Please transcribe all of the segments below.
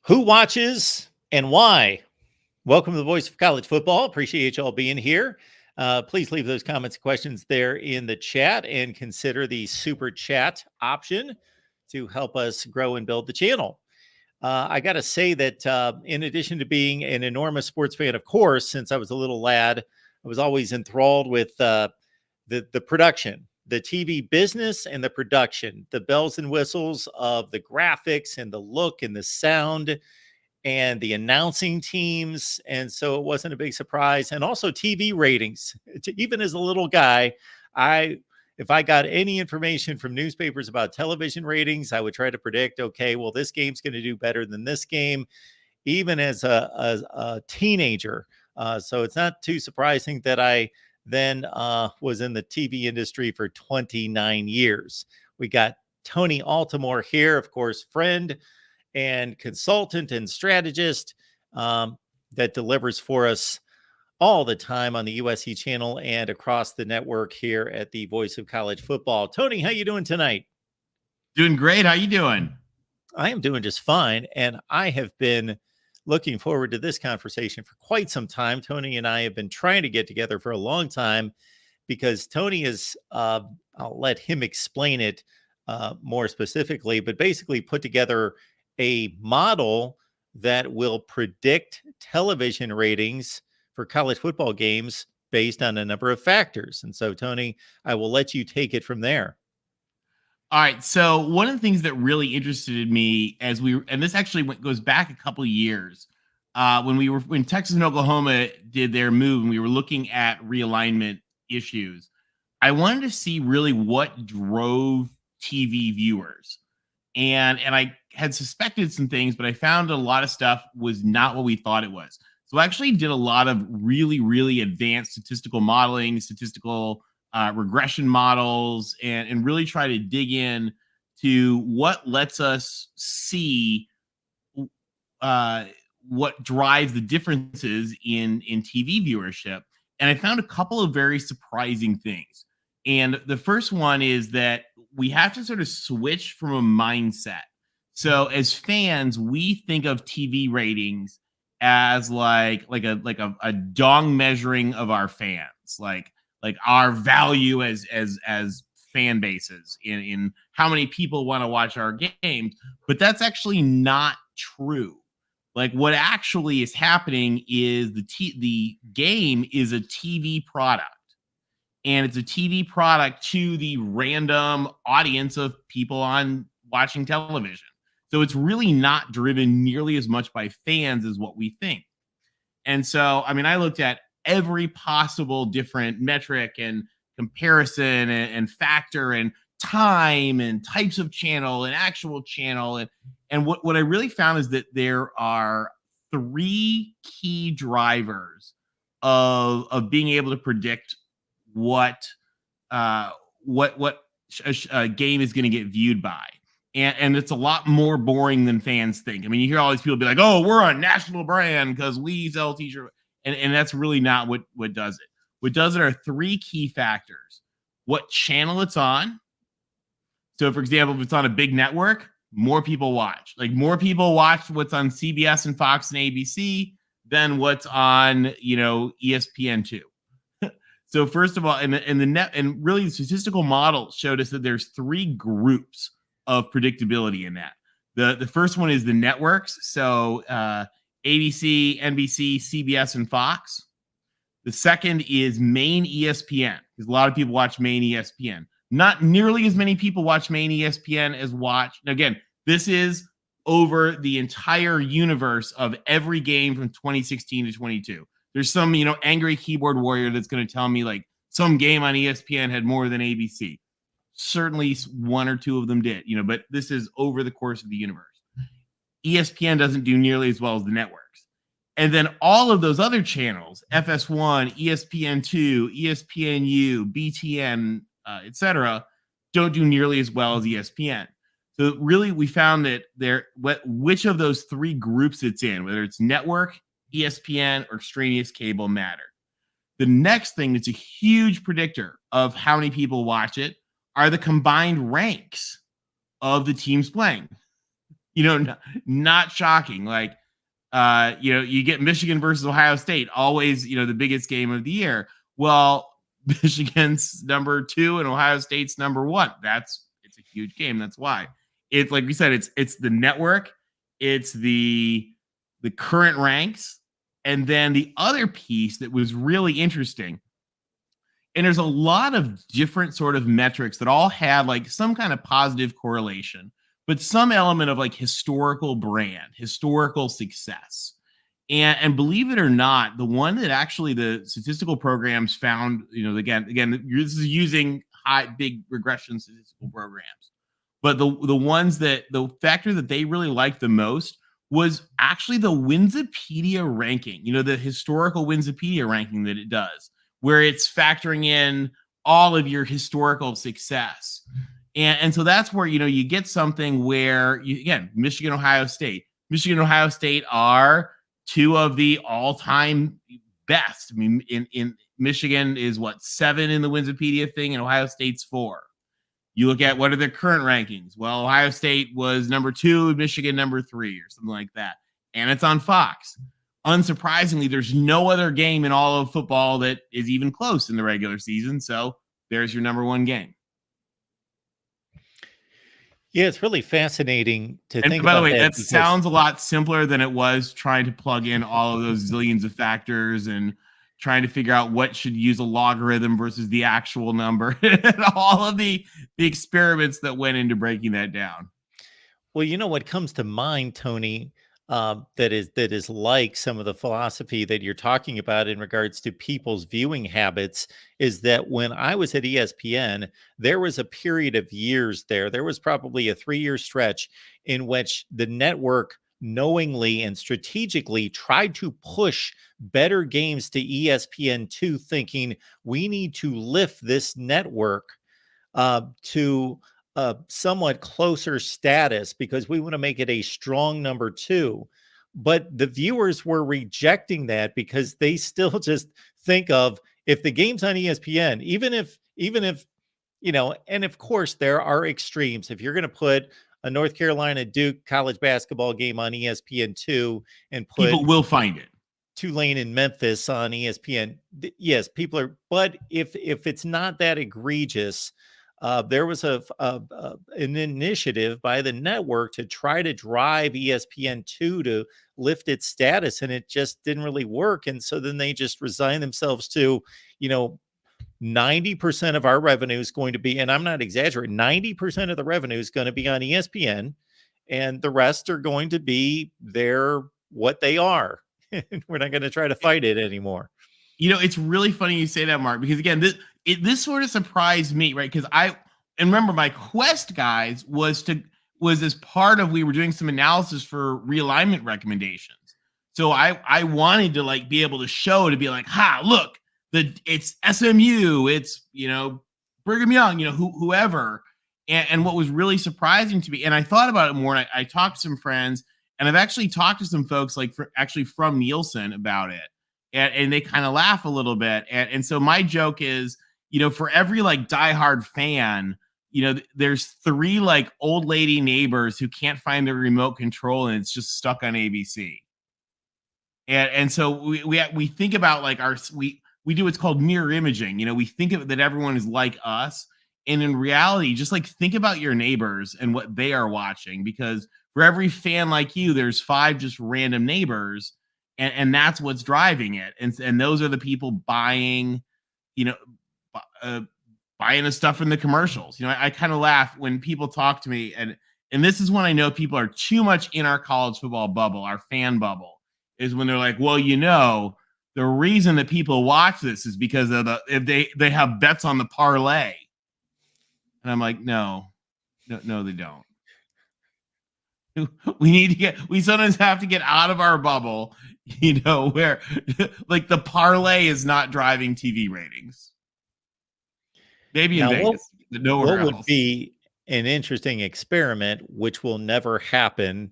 Who watches and why? Welcome to the Voice of College Football. Appreciate y'all being here. Please leave those comments and questions there in the chat and consider the super chat option to help us grow and build the channel. I got to say that in addition to being an enormous sports fan, of course, since I was a little lad, I was always enthralled with the production, the TV business and the production, the bells and whistles of the graphics and the look and the sound and the announcing teams. And so it wasn't a big surprise. And also TV ratings. Even as a little guy, if I got any information from newspapers about television ratings, I would try to predict, okay, well, this game's going to do better than this game, even as a teenager. So it's not too surprising that I then was in the TV industry for 29 years. We got Tony Altimore here, of course, friend and consultant and strategist that delivers for us all the time on the USC channel and across the network here at the Voice of College Football. Tony, how you doing tonight? Doing great. How you doing? I am doing just fine, and I have been looking forward to this conversation for quite some time. Tony and I have been trying to get together for a long time because Tony is, I'll let him explain it more specifically, but basically put together a model that will predict television ratings for college football games based on a number of factors. And so, Tony, I will let you take it from there. All right. So one of the things that really interested me and this actually goes back a couple of years, when Texas and Oklahoma did their move and we were looking at realignment issues, I wanted to see really what drove TV viewers. And I had suspected some things, but I found a lot of stuff was not what we thought it was. So I actually did a lot of really, really advanced statistical modeling, statistical regression models, and really try to dig in to what lets us see what drives the differences in TV viewership. And I found a couple of very surprising things. And the first one is that we have to sort of switch from a mindset. So as fans, we think of TV ratings as like a dong measuring of our fans, like our value as fan bases in how many people want to watch our games. But that's actually not true. Like what actually is happening is the game is a TV product. And it's a TV product to the random audience of people on watching television. So it's really not driven nearly as much by fans as what we think. And so, I mean, I looked at every possible different metric and comparison and factor and time and types of channel and actual channel. And what I really found is that there are three key drivers of being able to predict what a game is going to get viewed by. And it's a lot more boring than fans think. I mean, you hear all these people be like, oh, we're a national brand because we sell t-shirts. And that's really not what does it. What does it are three key factors. What channel it's on. So, for example, if it's on a big network, more people watch. Like more people watch what's on CBS and Fox and ABC than what's on, ESPN2. So first of all, and really the statistical model showed us that there's three groups of predictability in that. The first one is the networks. So ABC, NBC, CBS, and Fox. The second is main ESPN, because a lot of people watch main ESPN. Not nearly as many people watch main ESPN as watch. And again, this is over the entire universe of every game from 2016 to 22. There's some, angry keyboard warrior that's going to tell me like some game on ESPN had more than ABC. Certainly one or two of them did, but this is over the course of the universe. ESPN doesn't do nearly as well as the networks. And then all of those other channels, FS1, ESPN2, ESPNU, BTN, etc., don't do nearly as well as ESPN. So really we found that which of those three groups it's in, whether it's network, ESPN, or extraneous cable matter. The next thing that's a huge predictor of how many people watch it are the combined ranks of the teams playing. Not shocking. Like, you get Michigan versus Ohio State, always, the biggest game of the year. Well, Michigan's number 2 and Ohio State's number 1. It's a huge game. That's why. It's like we said, it's the network, it's the current ranks, and then the other piece that was really interesting. And there's a lot of different sort of metrics that all have like some kind of positive correlation, but some element of like historical brand, historical success. And believe it or not, the one that actually the statistical programs found, again, this is using big regression statistical programs, but the factor that they really liked the most was actually the Winsipedia ranking, the historical Winsipedia ranking that it does, where it's factoring in all of your historical success. And so that's where, you get something where, again, Michigan, Ohio State are 2 of the all-time best. I mean, in Michigan is 7 in the Winsipedia thing, and Ohio State's 4. You look at what are their current rankings. Well, Ohio State was number 2, Michigan number 3, or something like that. And it's on Fox. Unsurprisingly, there's no other game in all of football that is even close in the regular season. So there's your number 1 game. Yeah, it's really fascinating to think about. By the way, that sounds a lot simpler than it was trying to plug in all of those zillions of factors and trying to figure out what should use a logarithm versus the actual number and all of the experiments that went into breaking that down. Well, what comes to mind, Tony, that is like some of the philosophy that you're talking about in regards to people's viewing habits is that when I was at ESPN, there was a period of years there. There was probably a 3-year stretch in which the network knowingly and strategically tried to push better games to ESPN2, thinking we need to lift this network to a somewhat closer status because we want to make it a strong number 2. But the viewers were rejecting that because they still just think of if the game's on ESPN, even if, and of course there are extremes. If you're going to put a North Carolina Duke college basketball game on ESPN2 and put people will find it. Tulane in Memphis on ESPN, yes, people are. But if it's not that egregious, there was an initiative by the network to try to drive ESPN2 to lift its status, and it just didn't really work. And so then they just resigned themselves to, 90% of our revenue is going to be, and I'm not exaggerating, 90% of the revenue is going to be on ESPN, and the rest are going to be what they are. We're not going to try to fight it anymore. It's really funny you say that, Mark, because again, this sort of surprised me, right? Because and remember my quest, guys, was as part of, we were doing some analysis for realignment recommendations. So I wanted to like be able to be like, look, it's SMU, it's, Brigham Young, whoever. And what was really surprising to me, and I thought about it more, and I talked to some friends, and I've actually talked to some folks from Nielsen about it. And they kind of laugh a little bit. And so my joke is, for every like diehard fan, there's 3 like old lady neighbors who can't find their remote control and it's just stuck on ABC. And so we think about like we do what's called mirror imaging. We think of it that everyone is like us. And in reality, just like think about your neighbors and what they are watching, because for every fan like you, there's 5 just random neighbors. And that's what's driving it. And those are the people buying, buying the stuff in the commercials. I kind of laugh when people talk to me, and this is when I know people are too much in our college football bubble, our fan bubble, is when they're like, well, the reason that people watch this is because of if they have bets on the parlay. And I'm like, no, they don't. We sometimes have to get out of our bubble, where like the parlay is not driving TV ratings. Maybe in Vegas, but nowhere else. What would be an interesting experiment, which will never happen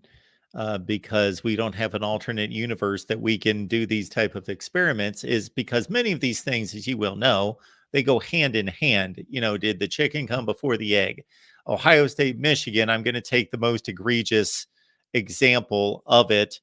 because we don't have an alternate universe that we can do these type of experiments, is because many of these things, as you well know, they go hand in hand. Did the chicken come before the egg? Ohio State, Michigan, I'm going to take the most egregious example of it.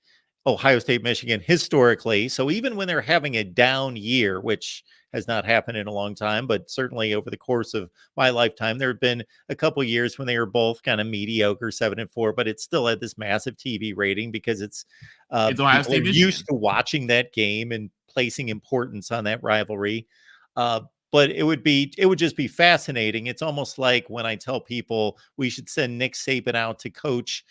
Ohio State, Michigan historically. So even when they're having a down year, which has not happened in a long time, but certainly over the course of my lifetime, there have been a couple years when they were both kind of mediocre, 7-4, but it still had this massive TV rating because it's Ohio people State, are Michigan. used to watching that game and placing importance on that rivalry. But it would just be fascinating. It's almost like when I tell people we should send Nick Saban out to coach,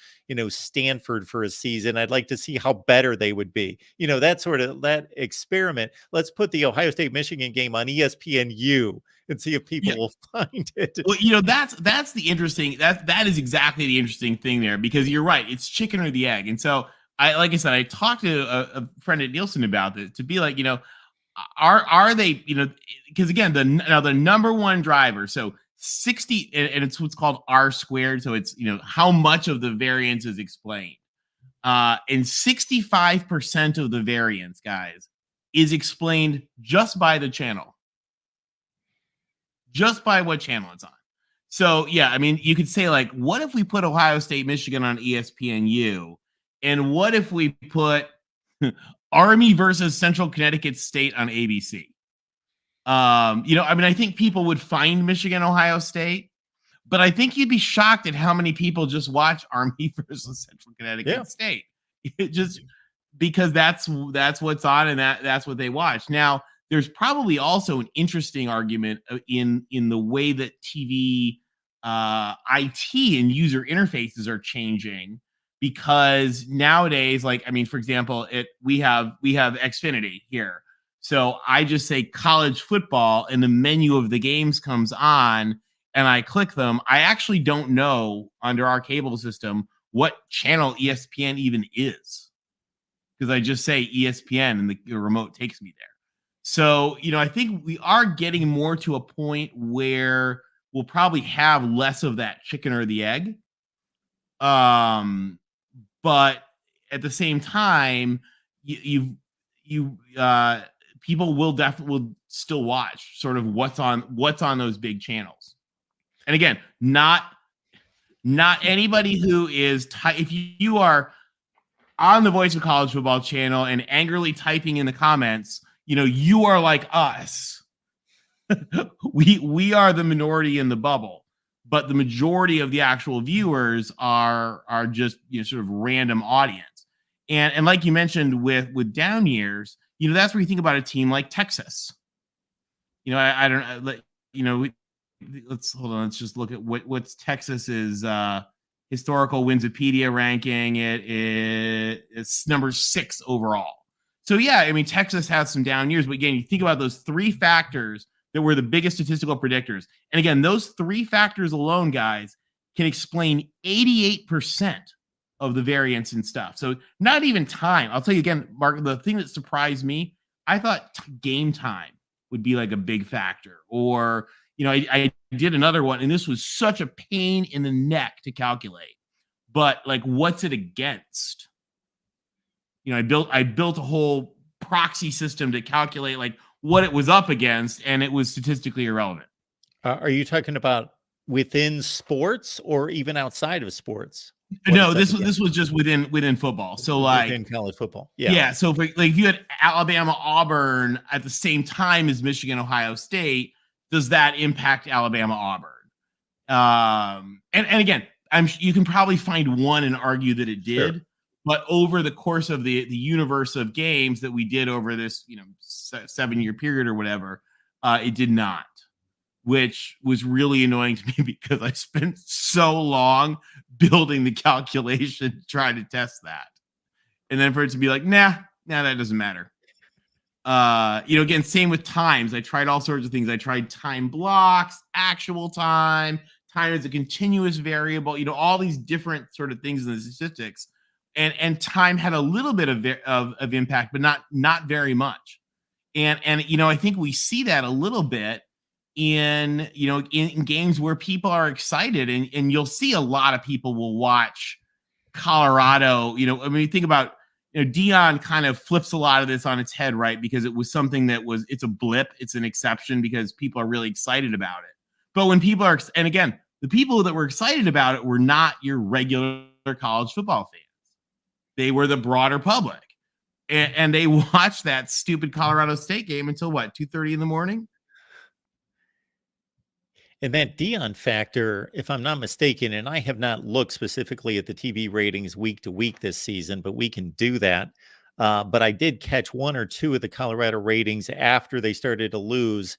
Stanford for a season. I'd like to see how better they would be. That experiment. Let's put the Ohio State Michigan game on ESPNU and see if people will find it. Well, that's the interesting, that is exactly the interesting thing there, because you're right, it's chicken or the egg. And so like I said, I talked to a friend at Nielsen about this to be like, are they, because again, the number one driver, so 60, and it's what's called R squared. So it's, how much of the variance is explained. And 65% of the variance, guys, is explained just by the channel, just by what channel it's on. So yeah, I mean, you could say like, what if we put Ohio State, Michigan on ESPNU? And what if we put Army versus Central Connecticut State on ABC? I think people would find Michigan, Ohio State, but I think you'd be shocked at how many people just watch Army versus Central Connecticut State. It just because that's what's on, and that's what they watch. Now, there's probably also an interesting argument in the way that TV, IT and user interfaces are changing. Because nowadays, for example, we have Xfinity here. So I just say college football and the menu of the games comes on and I click them. I actually don't know under our cable system what channel ESPN even is, because I just say ESPN and the remote takes me there. So, I think we are getting more to a point where we'll probably have less of that chicken or the egg. But at the same time, people will still watch sort of what's on those big channels. And again, not anybody who is if you are on the Voice of College Football channel and angrily typing in the comments, you are like us. we are the minority in the bubble. But the majority of the actual viewers are just sort of random audience, and like you mentioned with down years, that's where you think about a team like Texas. I don't let's hold on. Let's just look at what's Texas's historical Winsipedia ranking. It's number 6 overall. So yeah, Texas has some down years, but again, you think about those 3 factors that were the biggest statistical predictors. And again, those 3 factors alone, guys, can explain 88% of the variance and stuff. So not even time. I'll tell you again, Mark, the thing that surprised me, I thought game time would be like a big factor. Or, I did another one, and this was such a pain in the neck to calculate. But like, what's it against? I built a whole proxy system to calculate like what it was up against, and it was statistically irrelevant. Are you talking about within sports or even outside of sports? No, this was just within football. So like within college football. Yeah. So if you had Alabama, Auburn at the same time as Michigan, Ohio State, does that impact Alabama, Auburn? And again, you can probably find one and argue that it did. Sure. But over the course of the universe of games that we did over this, 7-year period or whatever, it did not, which was really annoying to me because I spent so long building the calculation trying to test that. And then for it to be like, nah, that doesn't matter. Again, same with times. I tried all sorts of things. I tried time blocks, actual time as a continuous variable, all these different sort of things in the statistics. And time had a little bit of impact, but not very much. And I think we see that a little bit in games where people are excited, and you'll see a lot of people will watch Colorado. Think about, Deion kind of flips a lot of this on its head, right? Because it was something it's a blip, it's an exception because people are really excited about it. But when people and again, the people that were excited about it were not your regular college football fans. They were the broader public. And they watched that stupid Colorado State game until what, 2:30 in the morning? And that Dion factor, if I'm not mistaken, and I have not looked specifically at the TV ratings week to week this season, but we can do that. But I did catch one or two of the Colorado ratings after they started to lose,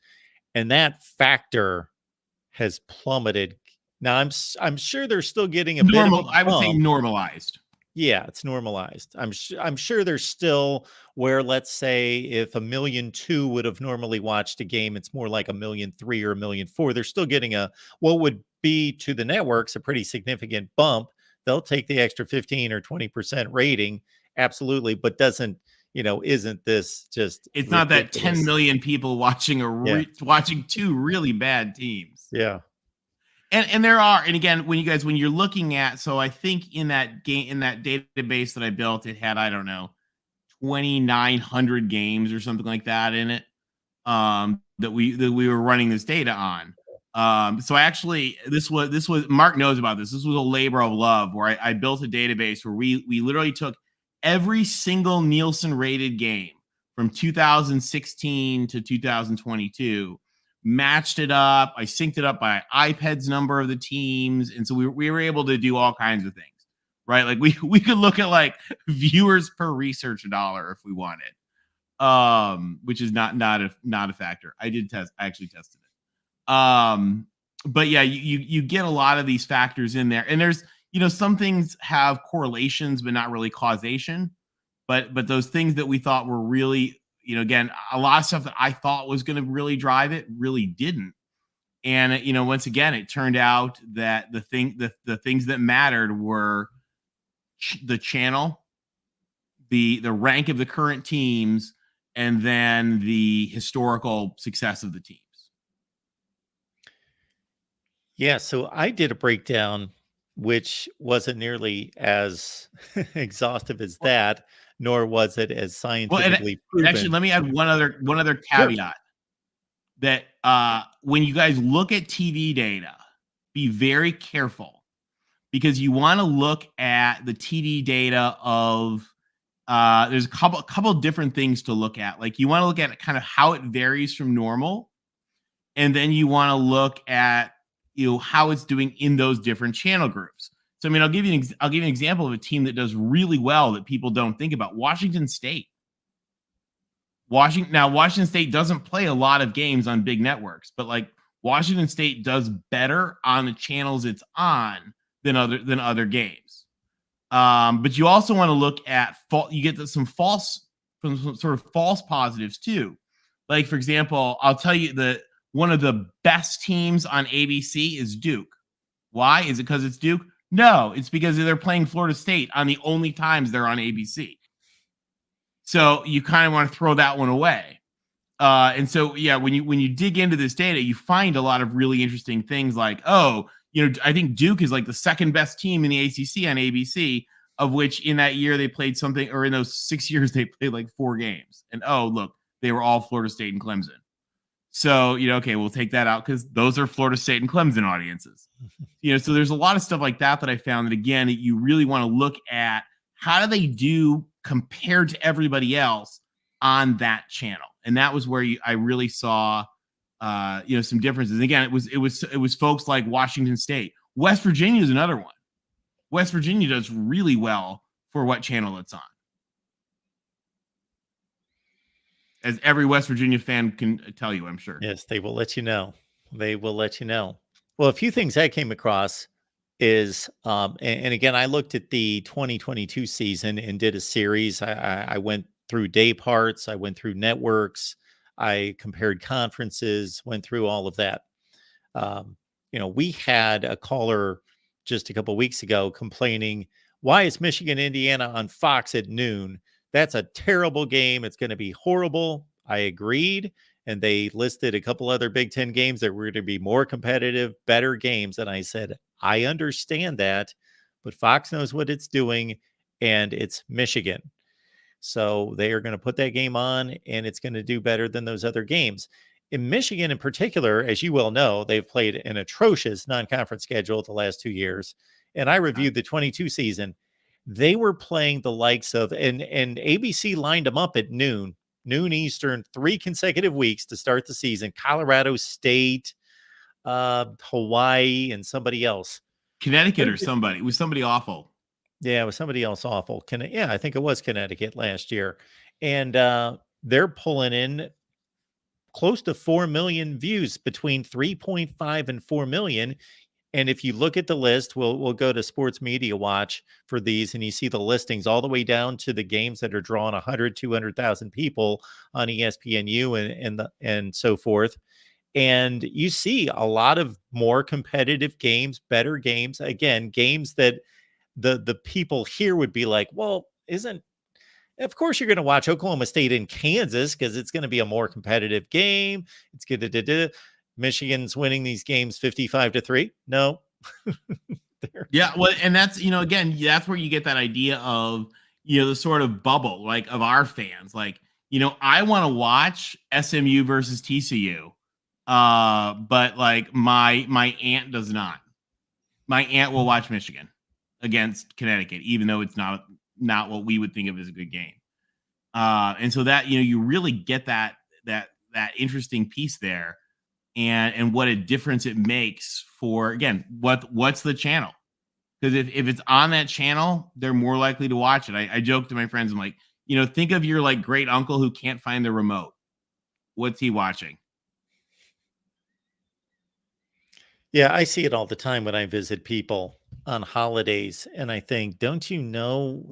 and that factor has plummeted. Now I'm sure they're still getting a bit of a I would say bump. normalized. Yeah, it's normalized. I'm sure there's still where, let's say, if 1,000,002 would have normally watched a game, it's more like 1,000,003 or 1,000,004. They're still getting a what would be to the networks a pretty significant bump. They'll take the extra 15 or 20% rating, absolutely, but doesn't, isn't this just It's not that 10 ridiculous? million people watching watching two really bad teams. Yeah. And there are, and again, when you're looking at, so I think in that database that I built, it had, I don't know, 2,900 games or something like that in it, that we were running this data on. So actually, this was Mark knows about this. This was a labor of love where I built a database where we literally took every single Nielsen rated game from 2016 to 2022, matched it up. I synced it up by iPad's number of the teams. And so we were able to do all kinds of things, right? Like we could look at like viewers per research dollar if we wanted, which is not a factor. I actually tested it. But yeah, you get a lot of these factors in there, and there's, some things have correlations, but not really causation. But those things that we thought were really, again, a lot of stuff that I thought was going to really drive it really didn't. And, once again, it turned out that the things that mattered were the channel, the rank of the current teams, and then the historical success of the teams. Yeah, so I did a breakdown, which wasn't nearly as exhaustive as that, nor was it as scientifically proven. Actually, let me add one other caveat. Sure. That when you guys look at TV data, be very careful, because you want to look at the TV data of there's a couple different things to look at. Like, you want to look at kind of how it varies from normal, and then you want to look at how it's doing in those different channel groups. So, I mean, I'll give you an example of a team that does really well that people don't think about. Washington State. Washington State doesn't play a lot of games on big networks, but like Washington State does better on the channels it's on than other games. But you also want to look at you get some sort of false positives too. Like, for example, I'll tell you that one of the best teams on ABC is Duke. Why? Is it because it's Duke? No, it's because they're playing Florida State on the only times they're on ABC. So you kind of want to throw that one away. And so, yeah, when you dig into this data, you find a lot of really interesting things like, I think Duke is like the second best team in the ACC on ABC, of which in that year they played something, or in those 6 years they played like 4 games. And look, they were all Florida State and Clemson. So, okay, we'll take that out because those are Florida State and Clemson audiences. So there's a lot of stuff like that I found that, again, that you really want to look at how do they do compared to everybody else on that channel. And that was where I really saw, some differences. Again, it was folks like Washington State. West Virginia is another one. West Virginia does really well for what channel it's on, as every West Virginia fan can tell you, I'm sure. Yes, they will let you know. They will let you know. Well, a few things I came across is, and again, I looked at the 2022 season and did a series. I went through day parts, I went through networks, I compared conferences, went through all of that. We had a caller just a couple of weeks ago complaining, why is Michigan, Indiana on Fox at noon? That's a terrible game. It's going to be horrible. I agreed. And they listed a couple other Big Ten games that were going to be more competitive, better games. And I said, I understand that, but Fox knows what it's doing, and it's Michigan. So they are going to put that game on, and it's going to do better than those other games. In Michigan in particular, as you well know, they've played an atrocious non-conference schedule the last 2 years. And I reviewed the 22 season. they were playing the likes of, and ABC lined them up at noon Eastern, 3 consecutive weeks to start the season. Colorado State, Hawaii, and somebody else. Connecticut or somebody. It was somebody awful. Yeah, it was somebody else awful. Yeah, I think it was Connecticut last year. And they're pulling in close to 4 million views, between 3.5 and 4 million. And if you look at the list, we'll go to Sports Media Watch for these, and you see the listings all the way down to the games that are drawing 100, 200,000 people on ESPNU and so forth. And you see a lot of more competitive games, better games. Again, games that the people here would be like, well, of course you're going to watch Oklahoma State and Kansas because it's going to be a more competitive game. It's good. Michigan's winning these games 55-3. No. Yeah, well, and that's, again, that's where you get that idea of, the sort of bubble, like, of our fans. Like, I want to watch SMU versus TCU, but like my aunt does not. My aunt will watch Michigan against Connecticut, even though it's not what we would think of as a good game. And so that, you really get that interesting piece there, and what a difference it makes for, again, what's the channel? Because if it's on that channel, they're more likely to watch it. I joke to my friends, I'm like, think of your like great uncle who can't find the remote. What's he watching? Yeah, I see it all the time when I visit people on holidays, and I think, don't you know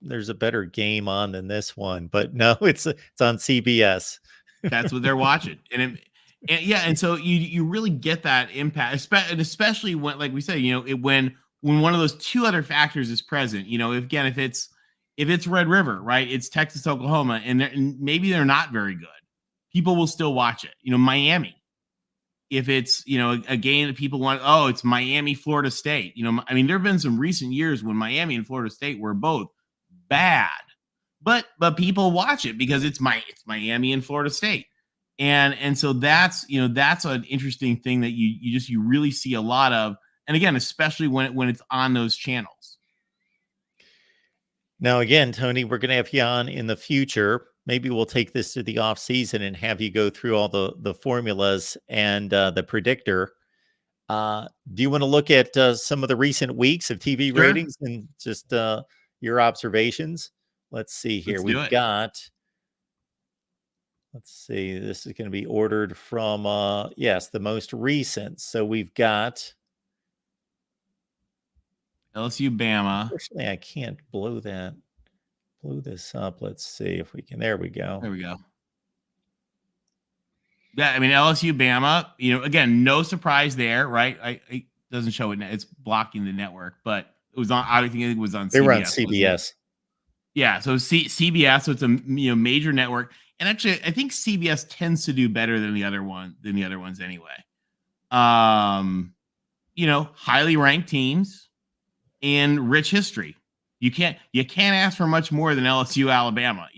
there's a better game on than this one? But no, it's on CBS. That's what they're watching, and so you really get that impact, especially when, like we said, when one of those two other factors is present. If it's Red River, right? It's Texas, Oklahoma, and maybe they're not very good. People will still watch it. Miami. If it's, a game that people want, it's Miami, Florida State. There have been some recent years when Miami and Florida State were both bad, but people watch it because it's Miami and Florida State. And so that's an interesting thing that you really see a lot of. And again, especially when it's on those channels. Now, again, Tony, we're going to have you on in the future. Maybe we'll take this to the off season and have you go through all the formulas and the predictor. Do you want to look at some of the recent weeks of TV ratings and just your observations? Let's see here. Let's see. This is going to be ordered from, the most recent. So we've got LSU, Bama. Unfortunately, I can't blow this up. Let's see if we can. There we go. Yeah, LSU, Bama, again, no surprise there, right? It doesn't show it. It's blocking the network, but it was on, I think it was on CBS. They were on CBS. Yeah, so CBS, so it's a major network. And actually, I think CBS tends to do better than the other ones anyway. Highly ranked teams and rich history. You can't ask for much more than LSU, Alabama.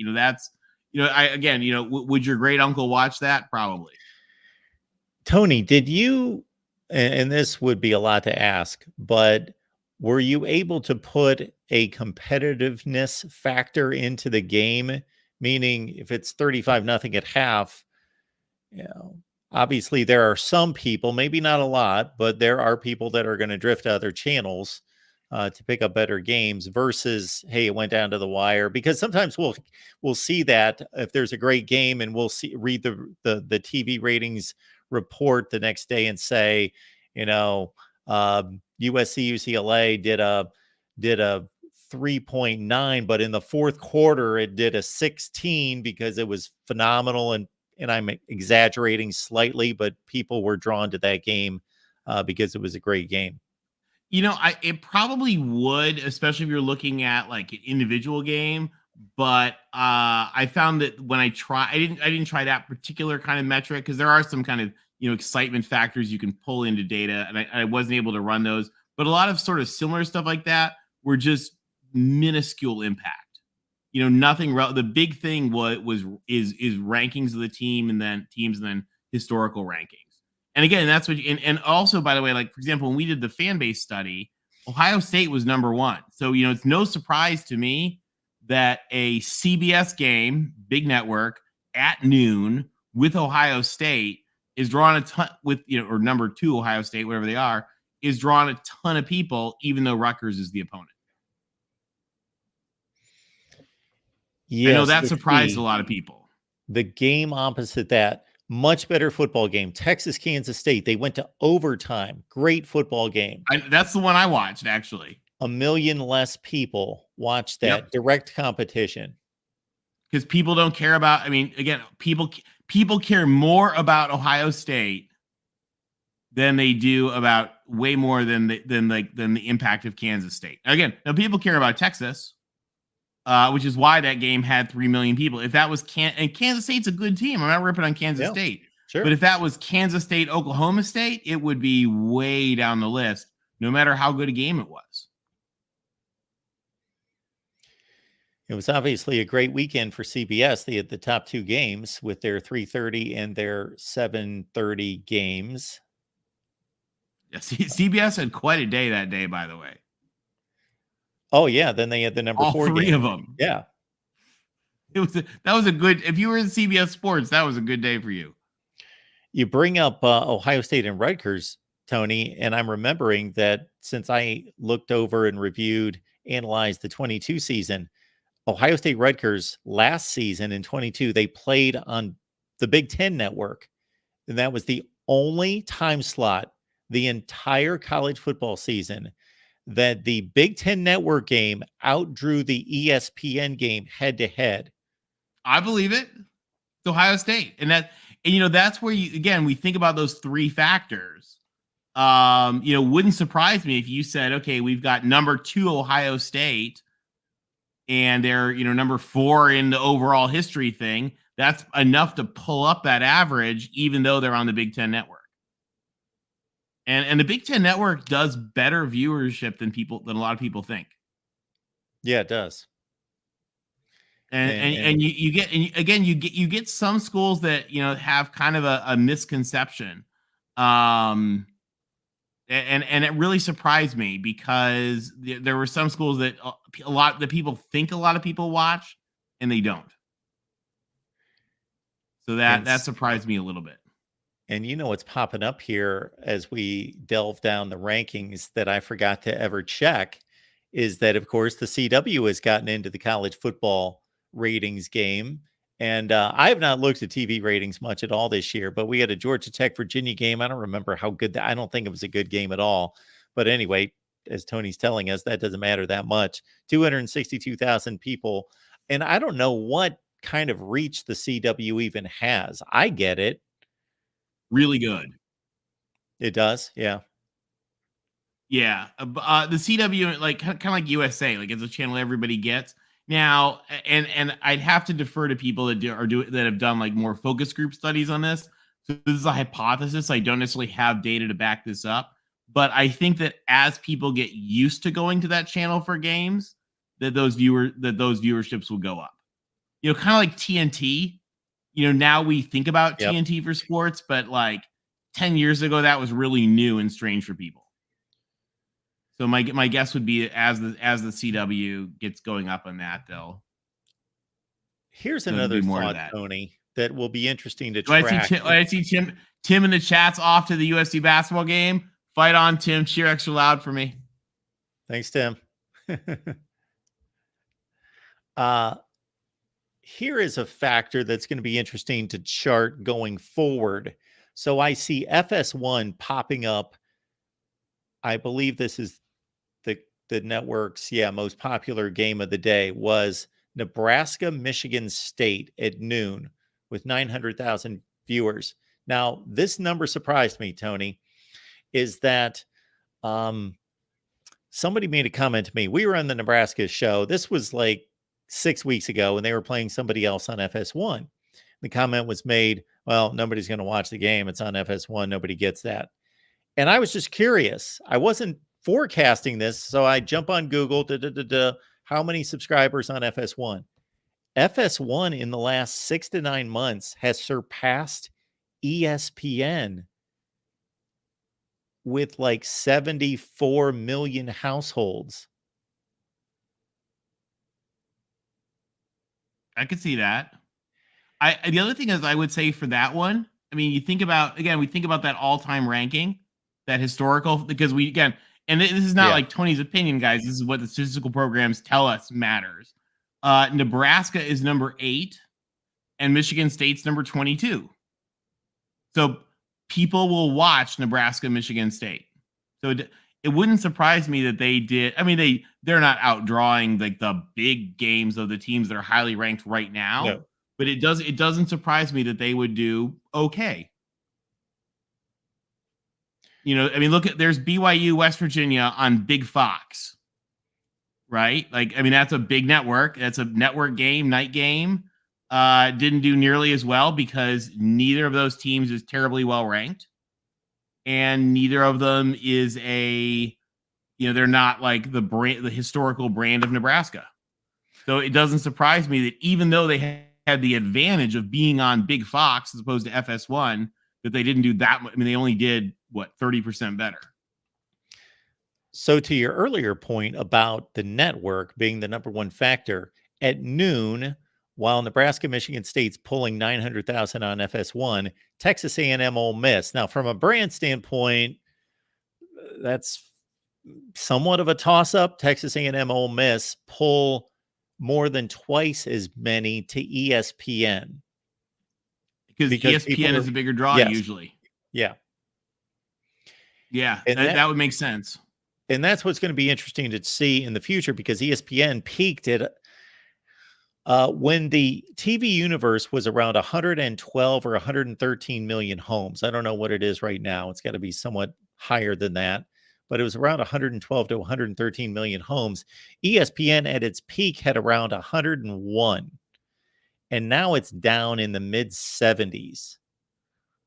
Would your great uncle watch that? Probably. Tony, did you, and this would be a lot to ask, but were you able to put a competitiveness factor into the game? Meaning, if it's 35-0 at half, obviously there are some people, maybe not a lot, but there are people that are going to drift to other channels to pick up better games versus, hey, it went down to the wire. Because sometimes we'll see that if there's a great game, and we'll read the TV ratings report the next day and say, USC UCLA did a 3.9, but in the fourth quarter it did a 16 because it was phenomenal. And I'm exaggerating slightly, but people were drawn to that game because it was a great game. It probably would, especially if you're looking at like an individual game. But I found that when I didn't try that particular kind of metric, because there are some kind of excitement factors you can pull into data, and I wasn't able to run those. But a lot of sort of similar stuff like that were just minuscule impact. Nothing. The big thing is rankings of the team, and then teams, and then historical rankings. And again, that's what, and also, by the way, like, for example, when we did the fan base study, Ohio State was number one. So, it's no surprise to me that a CBS game, big network, at noon with Ohio State is drawing a ton with, or number two, Ohio State, whatever they are, is drawing a ton of people, even though Rutgers is the opponent. Yes, I know that surprised a lot of people. The game opposite that, much better football game. Texas, Kansas State. They went to overtime. Great football game. That's the one I watched, actually. 1 million less people watched that. Direct competition. Because people don't care about, again, people care more about Ohio State than they do about way more than the impact of Kansas State. Again, now people care about Texas, which is why that game had 3 million people. If that was and Kansas State's a good team. I'm not ripping on Kansas State. Sure. But if that was Kansas State, Oklahoma State, it would be way down the list, no matter how good a game it was. It was obviously a great weekend for CBS. They had the top two games with their 3:30 and their 7:30 games. Yeah, CBS had quite a day that day, by the way. Oh yeah, then they had the number all 4 three game. of them. Yeah, that was a good. If you were in CBS Sports, that was a good day for you. You bring up Ohio State and Rutgers, Tony, and I'm remembering that since I looked over and reviewed, analyzed the 22 season, Ohio State Rutgers last season in 22, they played on the Big Ten network. And that was the only time slot the entire college football season that the Big Ten network game outdrew the ESPN game head to head. I believe it. It's Ohio State. And that's where we think about those three factors. Wouldn't surprise me if you said, okay, we've got number 2 Ohio State and they're, number 4 in the overall history thing. That's enough to pull up that average, even though they're on the Big Ten network. And the Big Ten network does better viewership than a lot of people think. Yeah, it does. And you get some schools that have kind of a misconception, and it really surprised me because there were some schools that a lot of people watch and they don't. So that surprised me a little bit. And what's popping up here as we delve down the rankings that I forgot to ever check is that, of course, the CW has gotten into the college football ratings game. And I have not looked at TV ratings much at all this year, but we had a Georgia Tech Virginia game. I don't remember how good I don't think it was a good game at all. But anyway, as Tony's telling us, that doesn't matter that much. 262,000 people. And I don't know what kind of reach the CW even has. I get it. Really good. It does. Yeah. Yeah. The CW, kind of like USA, it's a channel everybody gets. Now, and I'd have to defer to people that have done more focus group studies on this. So this is a hypothesis. I don't necessarily have data to back this up, but I think that as people get used to going to that channel for games, that those viewerships will go up. Kind of like TNT. Now we think about TNT for sports, but 10 years ago, that was really new and strange for people. So my guess would be as the CW gets going up on that, Here's another thought, Tony, that will be interesting to track. I see Tim in the chat's off to the USC basketball game. Fight on, Tim. Cheer extra loud for me. Thanks, Tim. Here is a factor that's going to be interesting to chart going forward. So I see FS1 popping up. I believe this is the network's most popular game of the day was Nebraska, Michigan State at noon with 900,000 viewers. Now, this number surprised me, Tony, is that somebody made a comment to me. We were on the Nebraska show. This was 6 weeks ago, and they were playing somebody else on FS1. The comment was made, well, nobody's going to watch the game. It's on FS1. Nobody gets that. And I was just curious. I wasn't forecasting this, so I jump on Google, how many subscribers on FS1? FS1 in the last 6 to 9 months has surpassed ESPN with like 74 million households. I could see that. The other thing is, I would say for that one, I mean, you think about, again, we think about that all-time ranking, that historical, because we, again, and this is not Yeah. like Tony's opinion, guys. This is what the statistical programs tell us matters. Nebraska is number 8, and Michigan State's number 22. So people will watch Nebraska, Michigan State. So it wouldn't surprise me that they did. I mean, they're not outdrawing like the big games of the teams that are highly ranked right now. No. But it doesn't surprise me that they would do okay. You know, I mean, there's BYU, West Virginia on Big Fox, right? Like, I mean, that's a big network. That's a network game, night game. Didn't do nearly as well because neither of those teams is terribly well ranked, and neither of them is they're not like the historical brand of Nebraska. So it doesn't surprise me that even though they had the advantage of being on Big Fox as opposed to FS1, that they didn't do that much. I mean, they only did 30% better. So to your earlier point about the network being the number one factor, at noon, while Nebraska, Michigan State's pulling 900,000 on FS1, Texas A&M Ole Miss. Now, from a brand standpoint, that's somewhat of a toss-up. Texas A&M Ole Miss pull more than twice as many to ESPN. Because ESPN is a bigger draw usually. Yeah. Yeah, that would make sense. And that's what's going to be interesting to see in the future, because ESPN peaked at when the TV universe was around 112 or 113 million homes. I don't know what it is right now. It's got to be somewhat higher than that, but it was around 112 to 113 million homes. ESPN at its peak had around 101, and now it's down in the mid 70s.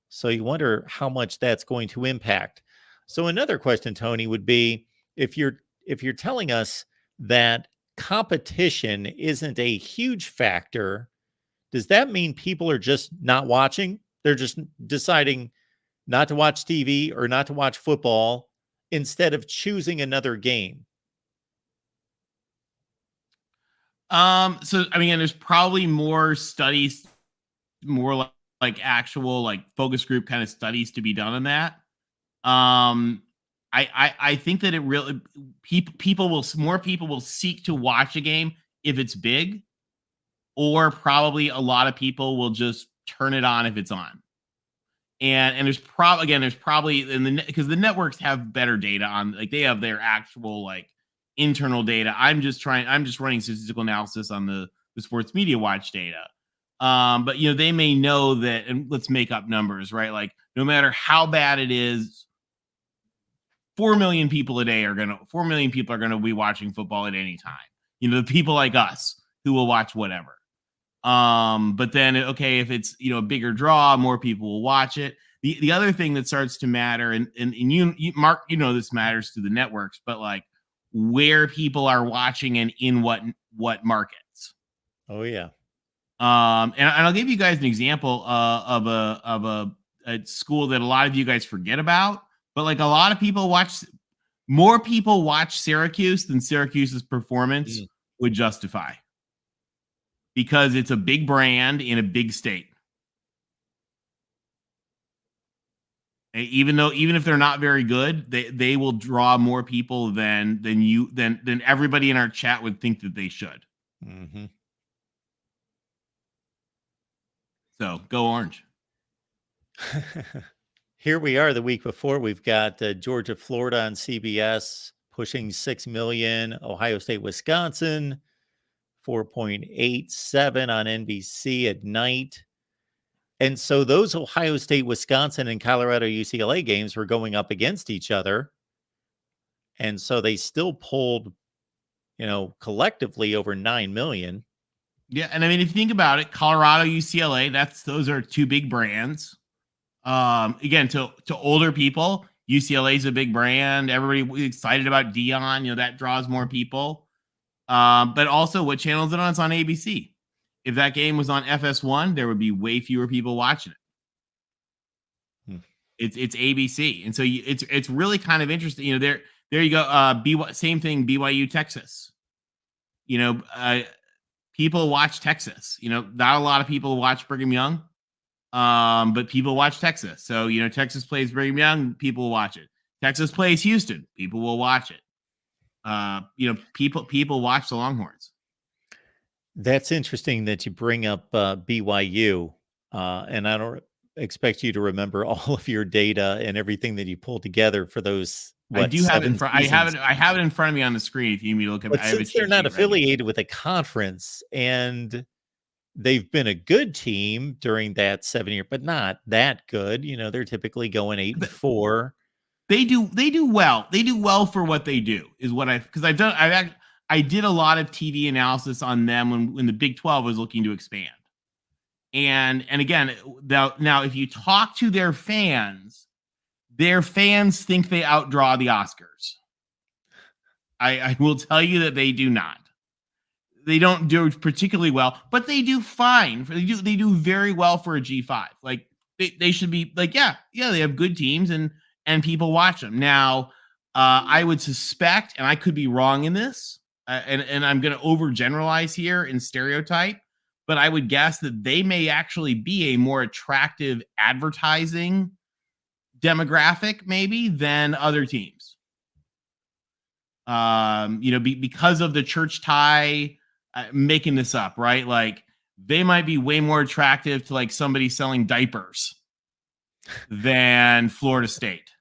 So you wonder how much that's going to impact. So another question, Tony, would be, if you're telling us that competition isn't a huge factor, does that mean people are just not watching? They're just deciding not to watch TV or not to watch football instead of choosing another game? So I mean, there's probably more studies, more like actual like focus group kind of studies to be done on that. I think that it really more people will seek to watch a game if it's big, or probably a lot of people will just turn it on if it's on. And there's probably because the networks have better data on, like, they have their actual like internal data. I'm just running statistical analysis on the sports media watch data. But they may know that, and let's make up numbers, right? Like, no matter how bad it is, 4 million people a day are going to be watching football at any time. The people like us who will watch whatever. But then, okay, if it's, a bigger draw, more people will watch it. The other thing that starts to matter, and you Mark, this matters to the networks, but like where people are watching and in what markets. Oh yeah. And I'll give you guys an example of a school that a lot of you guys forget about, but like a lot of people more people watch Syracuse than Syracuse's performance would justify, because it's a big brand in a big state. Even if they're not very good, they will draw more people than everybody in our chat would think that they should. Mm-hmm. So go Orange. Here we are the week before. We've got Georgia, Florida on CBS pushing 6 million. Ohio State, Wisconsin, 4.87 on NBC at night. And so those Ohio State, Wisconsin, and Colorado, UCLA games were going up against each other. And so they still pulled, collectively over 9 million. Yeah. And I mean, if you think about it, Colorado, UCLA, those are two big brands. Again, to older people, UCLA is a big brand. Everybody excited about Dion, that draws more people. But also, what channel is it on? It's on ABC. If that game was on FS1, there would be way fewer people watching it. It's ABC, and so it's really kind of interesting. There you go. Same thing. BYU, Texas. People watch Texas. Not a lot of people watch Brigham Young, but people watch Texas. So Texas plays Brigham Young, people will watch it. Texas plays Houston, people will watch it. People watch the Longhorns. That's interesting that you bring up BYU, and I don't expect you to remember all of your data and everything that you pulled together for those I do have it in 7 front. seasons. I have it in front of me on the screen. If you need me to look at it, But I have a since they're cheat not sheet right here. affiliated with a conference and they've been a good team during that 7 year, but not that good. They're typically going 8-4. They do well. They do well for what they do, is what I did a lot of TV analysis on them when the Big 12 was looking to expand. And again, now if you talk to their fans think they outdraw the Oscars. I will tell you that they do not. They don't do particularly well, but they do fine. They do very well for a G5. Like they should be like, yeah, they have good teams and people watch them. Now, I would suspect, and I could be wrong in this, and I'm going to overgeneralize here and stereotype, but I would guess that they may actually be a more attractive advertising demographic maybe than other teams. Because of the church tie, making this up, right? Like they might be way more attractive to like somebody selling diapers than Florida State.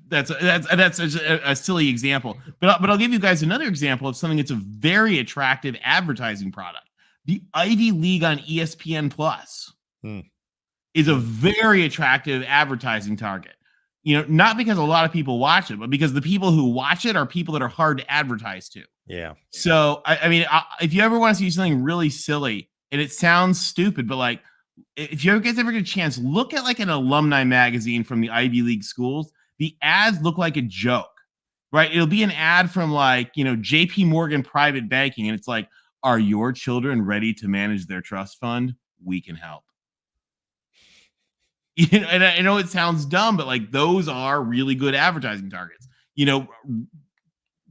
That's a silly example, but I'll give you guys another example of something that's a very attractive advertising product. The Ivy League on ESPN Plus is a very attractive advertising target. Not because a lot of people watch it, but because the people who watch it are people that are hard to advertise to. Yeah. So, if you ever want to see something really silly, and it sounds stupid, but like, if you guys ever get a chance, look at like an alumni magazine from the Ivy League schools. The ads look like a joke, right? It'll be an ad from like, JP Morgan Private Banking. And it's like, are your children ready to manage their trust fund? We can help. And I know it sounds dumb, but like those are really good advertising targets.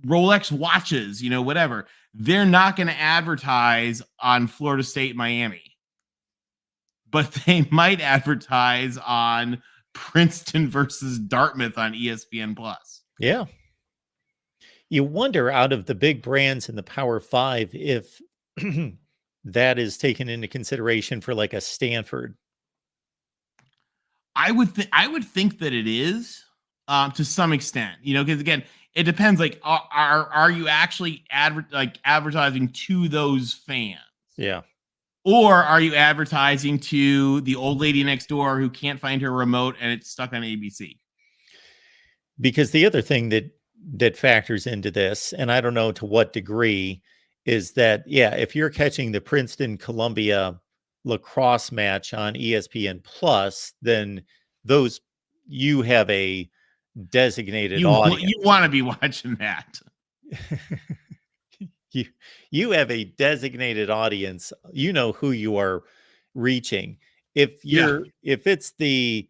Rolex watches, whatever. They're not going to advertise on Florida State, Miami, but they might advertise on Princeton versus Dartmouth on ESPN Plus. Yeah. You wonder, out of the big brands in the Power 5, if that is taken into consideration for like a Stanford. I would think that it is, to some extent, because again, it depends. Like, are you actually advertising to those fans? Yeah. Or are you advertising to the old lady next door who can't find her remote and it's stuck on ABC? Because the other thing that factors into this, and I don't know to what degree, is that, if you're catching the Princeton Columbia lacrosse match on ESPN Plus, then you have a designated audience. You want to be watching that. You have a designated audience. You know who you are reaching. If it's the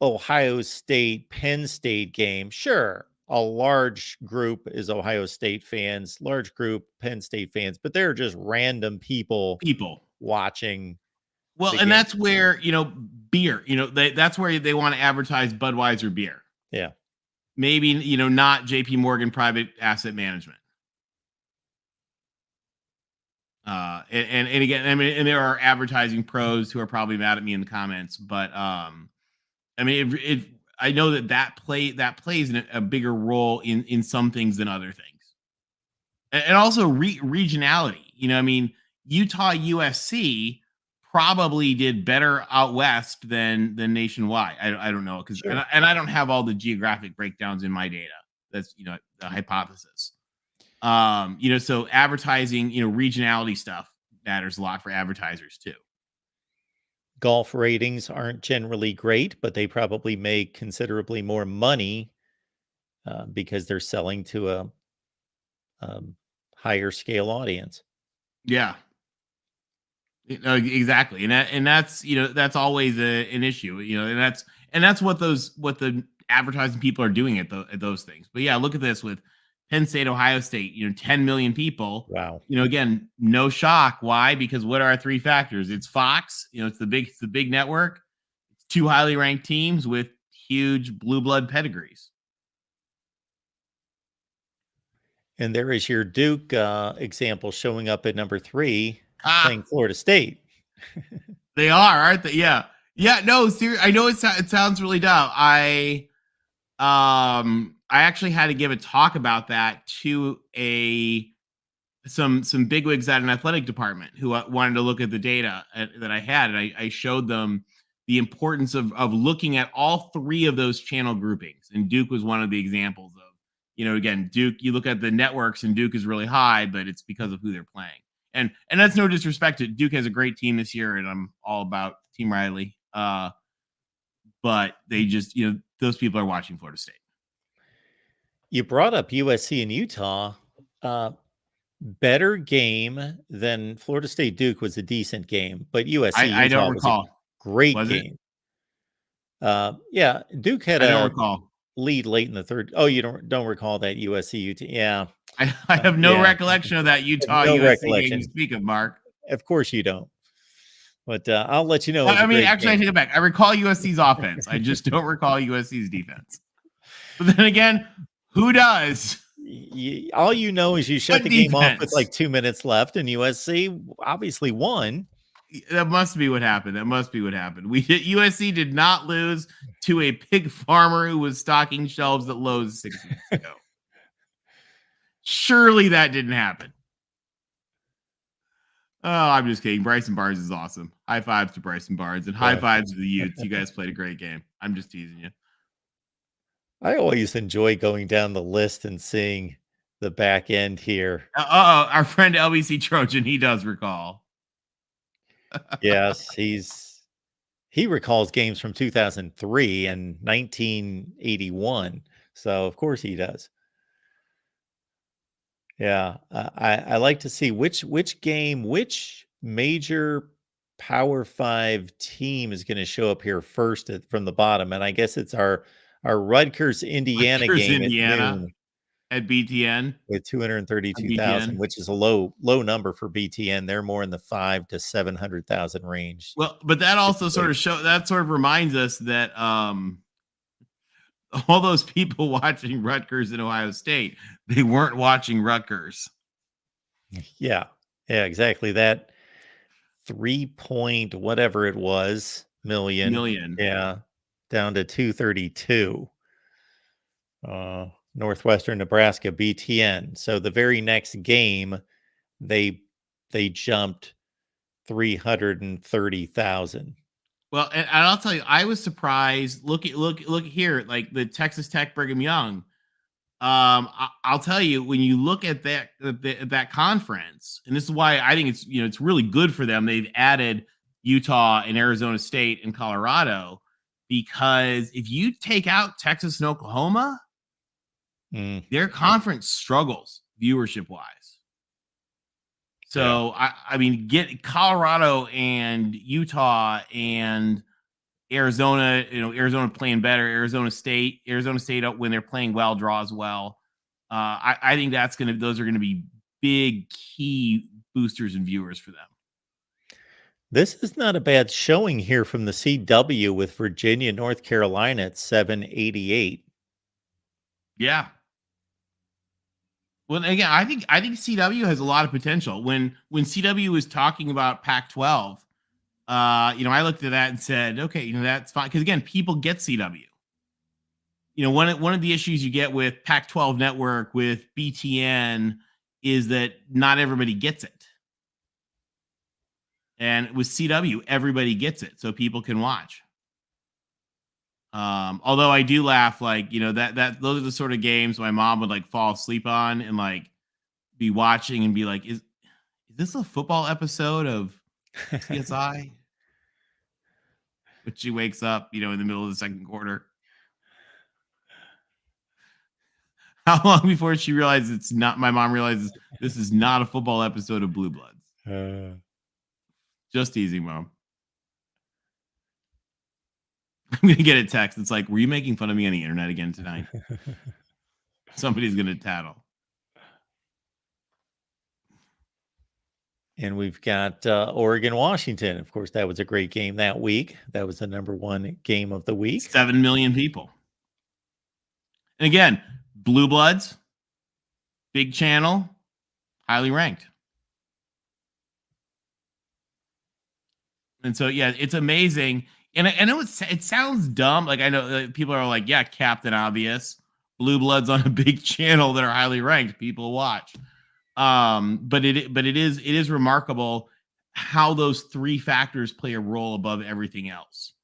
Ohio State Penn State game, sure, a large group is Ohio State fans, large group Penn State fans, but they're just random people watching. Well, and that's where, beer, that's where they want to advertise Budweiser beer. Yeah. Maybe, not JP Morgan Private Asset Management. And again, and there are advertising pros who are probably mad at me in the comments, but I know that plays a bigger role in some things than other things, and also regionality. Utah USC probably did better out west than nationwide. I don't know, because sure. and I don't have all the geographic breakdowns in my data. That's the hypothesis. So advertising, regionality stuff matters a lot for advertisers too. Golf ratings aren't generally great, but they probably make considerably more money because they're selling to a higher scale audience. Yeah. Exactly, and that's that's always an issue, and that's what the advertising people are doing at those things. But yeah, look at this with Penn State, Ohio State, 10 million people. Wow. Again, no shock. Why? Because what are our three factors? It's Fox, it's the big network, it's two highly ranked teams with huge blue blood pedigrees. And there is your Duke example showing up at number 3, Ah, playing Florida State. they are, aren't they? Yeah. Yeah, no, seriously, I know it sounds really dumb. I actually had to give a talk about that to some bigwigs at an athletic department who wanted to look at the data that I had, and I showed them the importance of looking at all three of those channel groupings, and Duke was one of the examples of, again, Duke. You look at the networks, and Duke is really high, but it's because of who they're playing. And that's no disrespect to Duke. Has a great team this year, and I'm all about Team Riley. But they just, those people are watching Florida State. You brought up USC and Utah. Better game than Florida State Duke was a decent game, but USC I don't Utah was a recall. great Was it? game. Yeah, Duke had I don't a recall. lead late in the third. Oh, you don't recall that USC Utah? Yeah, I have no yeah. recollection of that Utah No USC game you recollection. speak of, Mark. Of course you don't. But I'll let you know. It was I a mean, great actually, I game. take it back. I recall USC's offense. I just don't recall USC's defense. But then again, who does? All you know is you shut What the game off with defense? like 2 minutes left, and USC obviously won. That must be what happened. USC did not lose to a pig farmer who was stocking shelves at Lowe's 6 weeks ago. Surely that didn't happen. Oh, I'm just kidding. Bryson Barnes is awesome. High fives to Bryson Barnes and high fives to the Utes. You guys played a great game. I'm just teasing you. I always enjoy going down the list and seeing the back end here. Our friend LBC Trojan, he does recall. Yes, he recalls games from 2003 and 1981. So of course he does. Yeah, I like to see which major Power 5 team is going to show up here first from the bottom, and I guess it's our Rutgers Indiana Rutgers, game Indiana, at noon at BTN with 232,000, which is a low number for BTN. They're more in the 500,000 to 700,000 range. Well, but that also sort of reminds us that all those people watching Rutgers in Ohio State, they weren't watching Rutgers. Yeah, exactly. That 3 point whatever it was million. Yeah, down to 232. Northwestern Nebraska BTN. So the very next game, they jumped 330,000. Well, and I'll tell you, I was surprised. Look here, like the Texas Tech Brigham Young. I'll tell you, when you look at that conference, and this is why I think it's really good for them. They've added Utah and Arizona State and Colorado, because if you take out Texas and Oklahoma, their conference struggles viewership wise. So I mean, get Colorado and Utah and Arizona, Arizona playing better. Arizona State when they're playing well draws well. I think those are gonna be big key boosters and viewers for them. This is not a bad showing here from the CW with Virginia, North Carolina at 788. Yeah. Well, again, I think CW has a lot of potential. When CW was talking about Pac-12, I looked at that and said, okay, that's fine, because again, people get CW. One of the issues you get with Pac-12 network with BTN is that not everybody gets it, and with CW, everybody gets it, so people can watch. Although I do laugh, like, that those are the sort of games my mom would like fall asleep on and like be watching and be like, is this a football episode of CSI? But she wakes up, in the middle of the second quarter. How long before she realizes my mom realizes this is not a football episode of Blue Bloods? Just easy, Mom. I'm going to get a text. It's like, were you making fun of me on the internet again tonight? Somebody's going to tattle. And we've got Oregon, Washington. Of course, that was a great game that week. That was the #1 game of the week. 7 million people. And again, Blue Bloods, big channel, highly ranked. And so, yeah, it's amazing. And I know it sounds dumb. Like, I know people are like, yeah, Captain Obvious, Blue Bloods on a big channel that are highly ranked. People watch. But it is remarkable how those three factors play a role above everything else.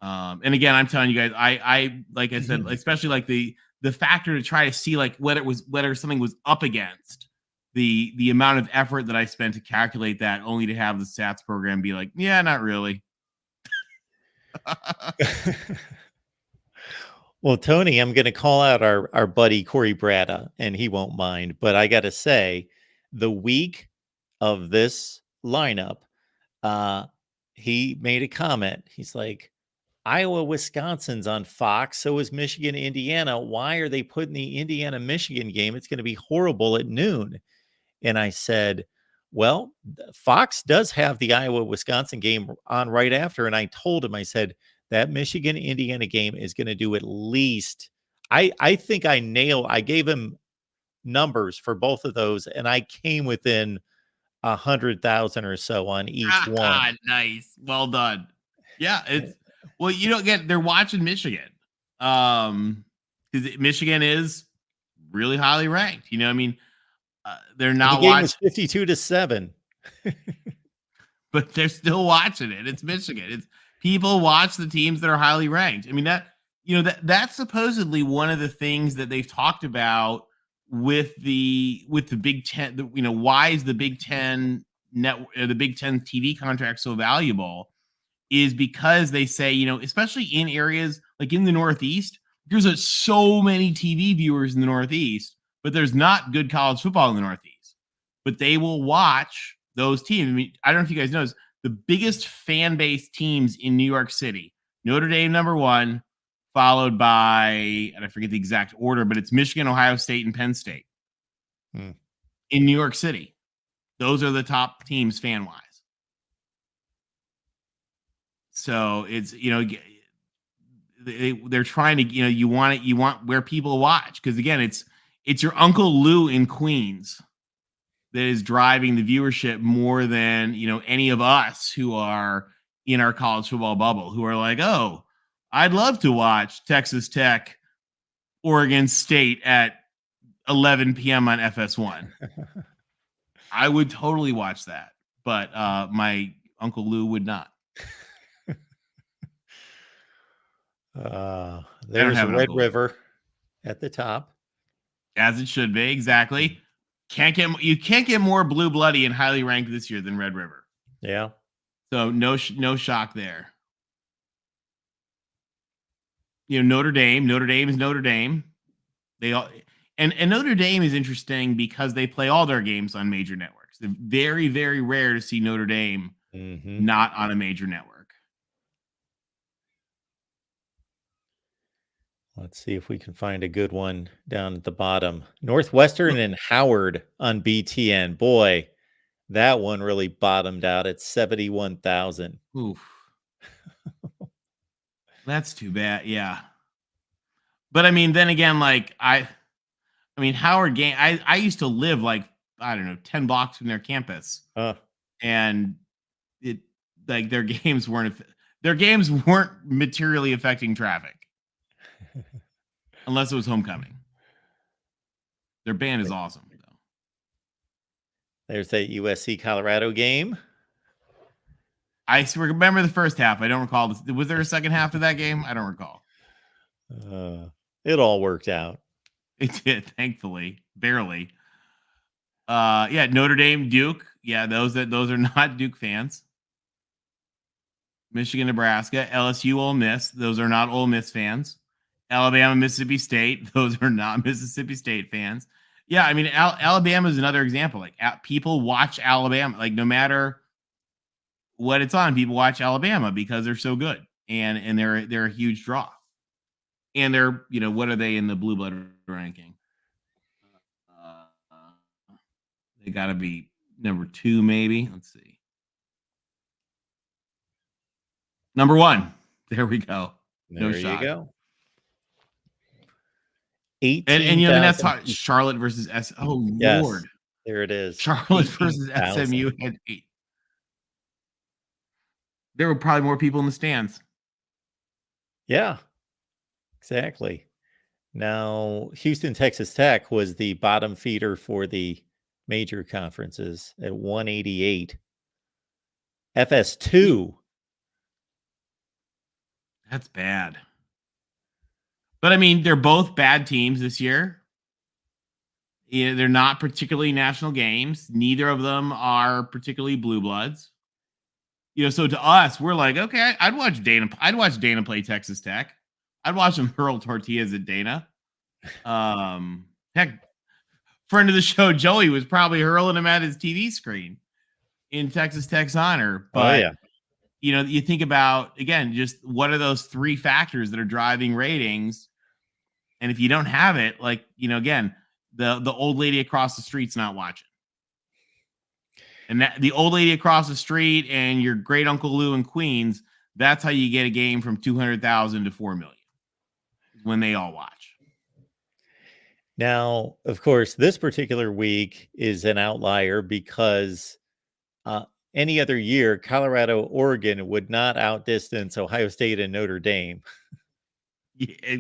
And again, I'm telling you guys, I like I said, especially like the factor to try to see like whether something was up against the amount of effort that I spent to calculate that, only to have the stats program be like, yeah, not really. Well, Tony, I'm going to call out our buddy Corey Bratta, and he won't mind. But I got to say, the week of this lineup, he made a comment. He's like, Iowa, Wisconsin's on Fox. So is Michigan, Indiana. Why are they putting the Indiana, Michigan game? It's going to be horrible at noon. And I said, well, Fox does have the Iowa, Wisconsin game on right after. And I told him, I said, that Michigan, Indiana game is going to do at least, I think I gave him numbers for both of those. And I came within 100,000 or so on each one. Nice. Well done. Yeah. It's, well, you don't get, they're watching Michigan. Because Michigan is really highly ranked. You know, I mean, they're not the game was 52-7. But they're still watching it. It's Michigan. It's people watch the teams that are highly ranked. I mean, that's supposedly one of the things that they've talked about with the Big Ten. Why is the Big Ten the Big Ten TV contract so valuable? Is because they say, especially in areas like in the Northeast, there's so many TV viewers in the Northeast, but there's not good college football in the Northeast. But they will watch those teams. I mean, I don't know if you guys know this, the biggest fan base teams in New York City, Notre Dame #1, followed by, and I forget the exact order, but it's Michigan, Ohio State, and Penn State in New York City. Those are the top teams fan-wise. So it's, they're trying to, you want where people watch. Because again, it's your Uncle Lou in Queens that is driving the viewership more than, any of us who are in our college football bubble, who are like, oh, I'd love to watch Texas Tech, Oregon State at 11 p.m. on FS1. I would totally watch that, but my Uncle Lou would not. There's a Red River at the top, as it should be. Exactly. You can't get more blue bloody and highly ranked this year than Red River. Yeah. So no shock there. Notre Dame is Notre Dame. They all and Notre Dame is interesting because they play all their games on major networks. It's very, very rare to see Notre Dame not on a major network. Let's see if we can find a good one down at the bottom. Northwestern and Howard on BTN. Boy, that one really bottomed out at 71,000. Oof. That's too bad. Yeah. But I mean, then again, like I mean, Howard game, I used to live like, I don't know, 10 blocks from their campus. And it like their games weren't materially affecting traffic. Unless it was homecoming. Their band is awesome, though. There's that USC Colorado game. I remember the first half. I don't recall. Was there a second half to that game? I don't recall. It all worked out. It did, thankfully. Barely. Yeah, Notre Dame, Duke. Yeah, those are not Duke fans. Michigan, Nebraska, LSU, Ole Miss. Those are not Ole Miss fans. Alabama, Mississippi State. Those are not Mississippi State fans. Yeah, I mean, Alabama is another example. Like people watch Alabama. Like no matter what it's on. People watch Alabama because they're so good, and they're a huge draw. And they're, what are they in the blue blood ranking? They got to be number 2, maybe. Let's see. Number 1. There we go. No There you shock. go. And 18,000. that's hard. Charlotte versus S. Oh, Yes, Lord. there it is. Charlotte versus 18,000. SMU had 8. There were probably more people in the stands. Yeah, exactly. Now, Houston, Texas Tech was the bottom feeder for the major conferences at 188. FS2. That's bad. But I mean, they're both bad teams this year. They're not particularly national games. Neither of them are particularly blue bloods. So to us, we're like, okay, I'd watch Dana. I'd watch Dana play Texas Tech. I'd watch him hurl tortillas at Dana. Heck, friend of the show, Joey, was probably hurling him at his TV screen in Texas Tech's honor. But you think about, again, just what are those 3 factors that are driving ratings? And if you don't have it, again, the old lady across the street's not watching. And that the old lady across the street and your great Uncle Lou in Queens, that's how you get a game from 200,000 to 4 million when they all watch. Now, of course, this particular week is an outlier because any other year, Colorado, Oregon would not outdistance Ohio State and Notre Dame. Yeah,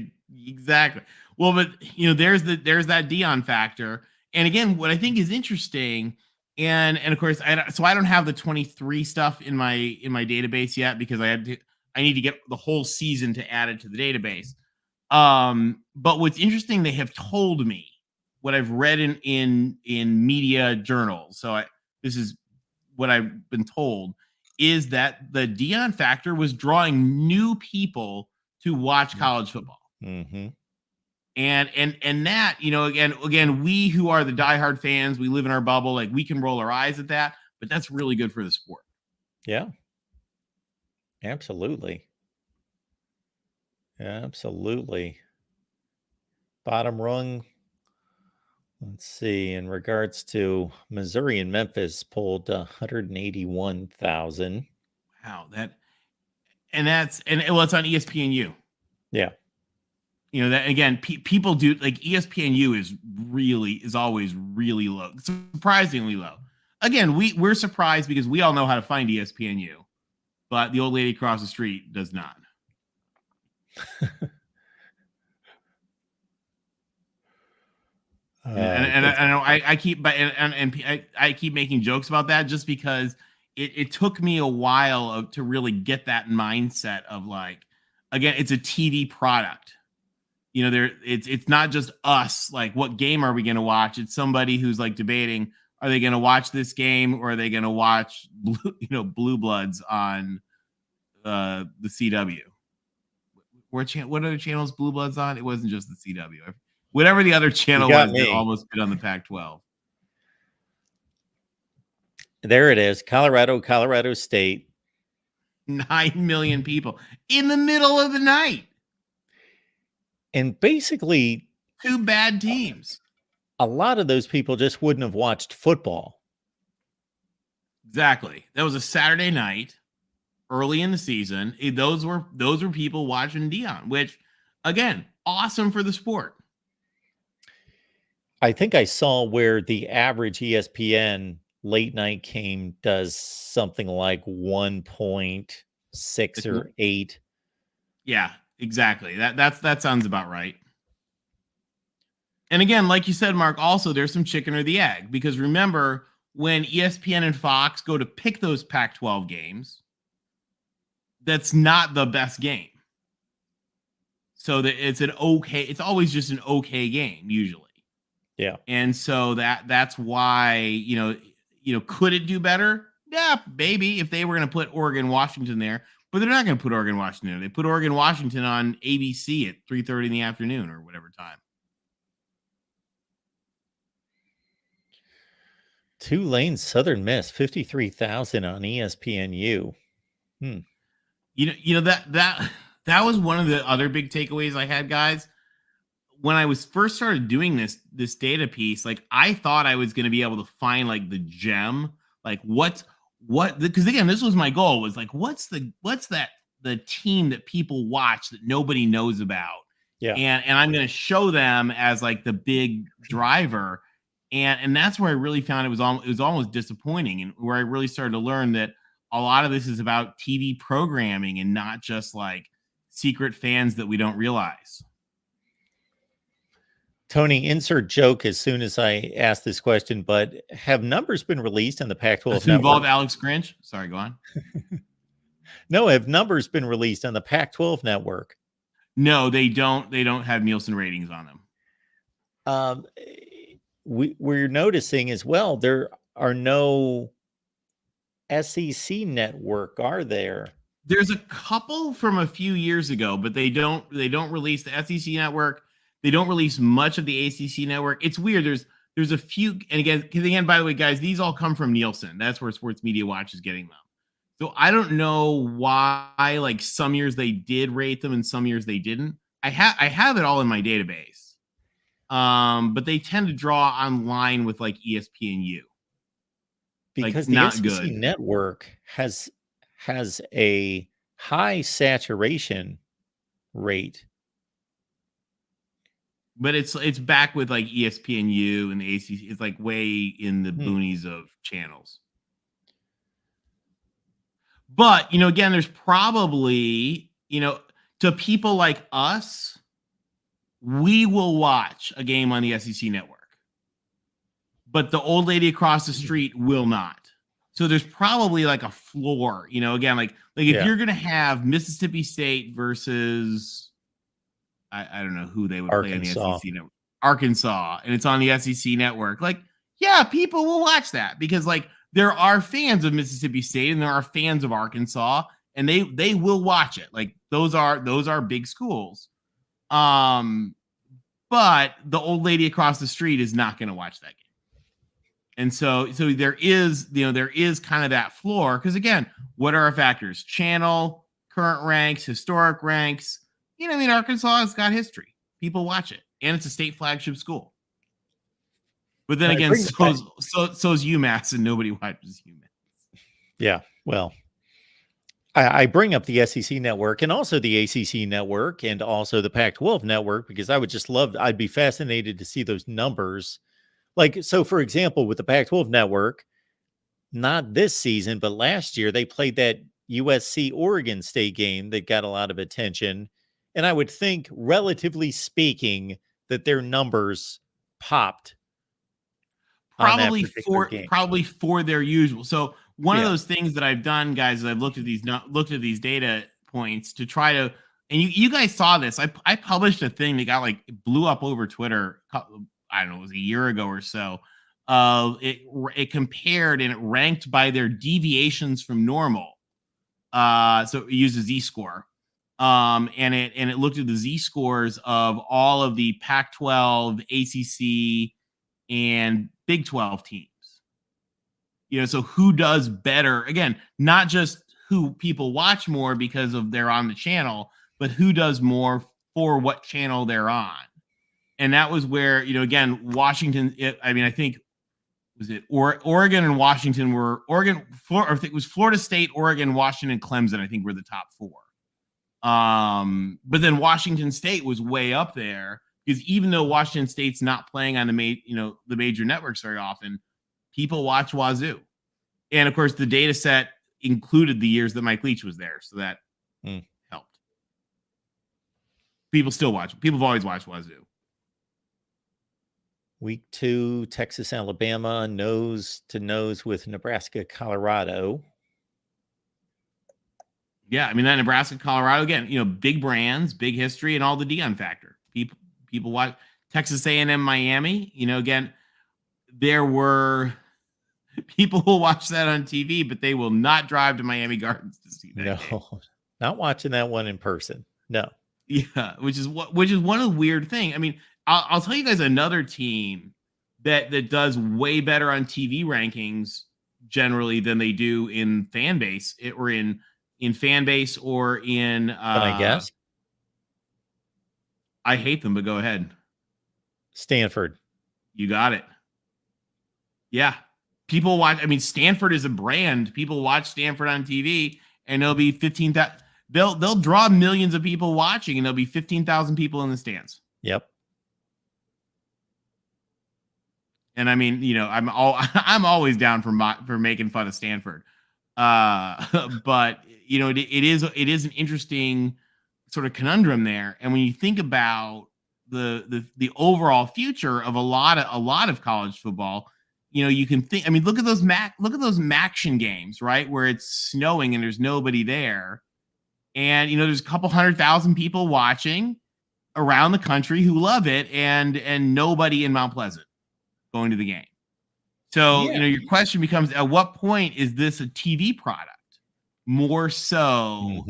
exactly. Well, but there's that Dion factor. And again, what I think is interesting, and of course, I don't have the 23 stuff in my database yet because I need to get the whole season to add it to the database. But what's interesting, they have told me what I've read in media journals. So this is what I've been told, is that the Dion factor was drawing new people to watch college football. Mm-hmm. And that, again, we who are the diehard fans, we live in our bubble, like we can roll our eyes at that, but that's really good for the sport. Yeah. Absolutely. Absolutely. Bottom rung. Let's see. In regards to Missouri and Memphis, pulled 181,000. Wow, it's on ESPNU. Yeah. That again, people do, like, ESPNU is always really low, surprisingly low. Again, we're surprised because we all know how to find ESPNU, but the old lady across the street does not. I keep making jokes about that just because it took me a while to really get that mindset of, like, again, it's a TV product. It's not just us, like, what game are we going to watch? It's somebody who's like debating, are they going to watch this game or are they going to watch Blue Bloods on the CW? What other channels Blue Bloods on? It wasn't just the CW. Whatever the other channel was that almost been on the Pac-12. There it is. Colorado State. 9 million people in the middle of the night. And basically 2 bad teams. A lot of those people just wouldn't have watched football. Exactly. That was a Saturday night early in the season. Those were people watching Dion, which, again, awesome for the sport. I think I saw where the average ESPN late night game does something like 1.6 or 8. Yeah, exactly. That sounds about right. And again, like you said, Mark, also there's some chicken or the egg, because remember, when ESPN and Fox go to pick those Pac-12 games, that's not the best game. So that it's always just an okay game usually. Yeah. And so that's why, could it do better? Yeah, maybe, if they were going to put Oregon, Washington there, but they're not going to put Oregon, Washington there. They put Oregon, Washington on ABC at 3:30 in the afternoon or whatever time. Tulane Southern Miss, 53,000 on ESPNU. That was one of the other big takeaways I had, guys. When I was first started doing this data piece, like I thought I was going to be able to find like the gem, like because again, this was my goal, was like what's the team that people watch that nobody knows about. Yeah. And I'm going to show them as like the big driver. And that's where I really found it was almost disappointing, and where I really started to learn that a lot of this is about TV programming and not just like secret fans that we don't realize. Tony, insert joke as soon as I ask this question, but have numbers been released on the Pac-12 Does it network? involve Alex Grinch? Sorry, go on. No, have numbers been released on the Pac-12 network? No, they don't. They don't have Nielsen ratings on them. We're noticing as well, there are no SEC network, are there? There's a couple from a few years ago, but they don't release the SEC network. They don't release much of the ACC network. It's weird. There's a few, and again, by the way, guys, these all come from Nielsen. That's where Sports Media Watch is getting them. So I don't know why, like some years they did rate them and some years they didn't. I have it all in my database. But they tend to draw online with like ESPNU. Because like, the not SEC good. network has a high saturation rate. But it's back with like ESPNU and the ACC. It's like way in the boonies of channels. But, again, there's probably, to people like us, we will watch a game on the SEC network. But the old lady across the street will not. So there's probably like a floor, again, like if you're going to have Mississippi State versus, I don't know who they would play on the SEC network. Arkansas, and it's on the SEC network. Like, yeah, people will watch that because like there are fans of Mississippi State and there are fans of Arkansas, and they will watch it. Like those are big schools. But the old lady across the street is not going to watch that game. And so there is kind of that floor, because again, what are our factors? Channel, current ranks, historic ranks. Arkansas has got history. People watch it, and it's a state flagship school. But then again, so is UMass, and nobody watches UMass. Yeah, well, I bring up the SEC network and also the ACC network and also the Pac-12 network because I'd be fascinated to see those numbers. Like, so for example, with the Pac-12 network, not this season, but last year, they played that USC Oregon State game that got a lot of attention. And I would think, relatively speaking, that their numbers popped. Probably for their usual. So one of those things that I've done, guys, is I've looked at these data points to try to, and you guys saw this. I published a thing that it blew up over Twitter. I don't know, it was a year ago or so. It compared and it ranked by their deviations from normal. So it used a Z-score. And it looked at the Z-scores of all of the Pac-12, ACC, and Big 12 teams. So who does better? Again, not just who people watch more because of they're on the channel, but who does more for what channel they're on. And that was where, again, Washington, I think, was it Oregon and Washington were I think it was Florida State, Oregon, Washington, Clemson, I think were the top four. But then Washington State was way up there because even though Washington State's not playing on the major networks very often, people watch Wazoo. And of course, the data set included the years that Mike Leach was there. So that helped. People still watch. People have always watched Wazoo. Week 2, Texas, Alabama, nose to nose with Nebraska, Colorado. Yeah, that Nebraska, Colorado, again, big brands, big history, and all the Deion factor. People watch Texas A&M, Miami. Again, there were people who watch that on TV, but they will not drive to Miami Gardens to see that. No, not watching that one in person. No. Yeah, which is one of the weird things. I'll tell you guys another team that does way better on TV rankings generally than they do in fan base or in fan base or in Can I guess? I hate them, but go ahead. Stanford. You got it. Yeah. People watch. I mean, Stanford is a brand. People watch Stanford on TV, and there'll be 15,000. They'll draw millions of people watching, and there'll be 15,000 people in the stands. Yep. And I mean, I'm always down for making fun of Stanford, but it is an interesting sort of conundrum there. And when you think about the overall future of a lot of college football, you can think. I mean, look at those Maction games, right, where it's snowing and there's nobody there, and there's a couple 100,000 people watching around the country who love it, and nobody in Mount Pleasant going to the game. So, your question becomes, at what point is this a TV product more so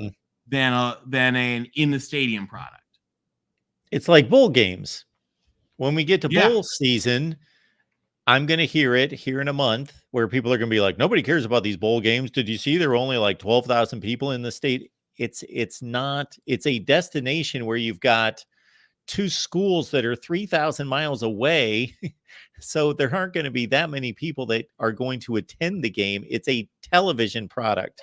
than an in the stadium product? It's like bowl games. When we get to bowl season, I'm going to hear it here in a month where people are going to be like, nobody cares about these bowl games. Did you see there were only like 12,000 people in the state? It's a destination where you've got two schools that are 3,000 miles away. So there aren't going to be that many people that are going to attend the game. It's a television product.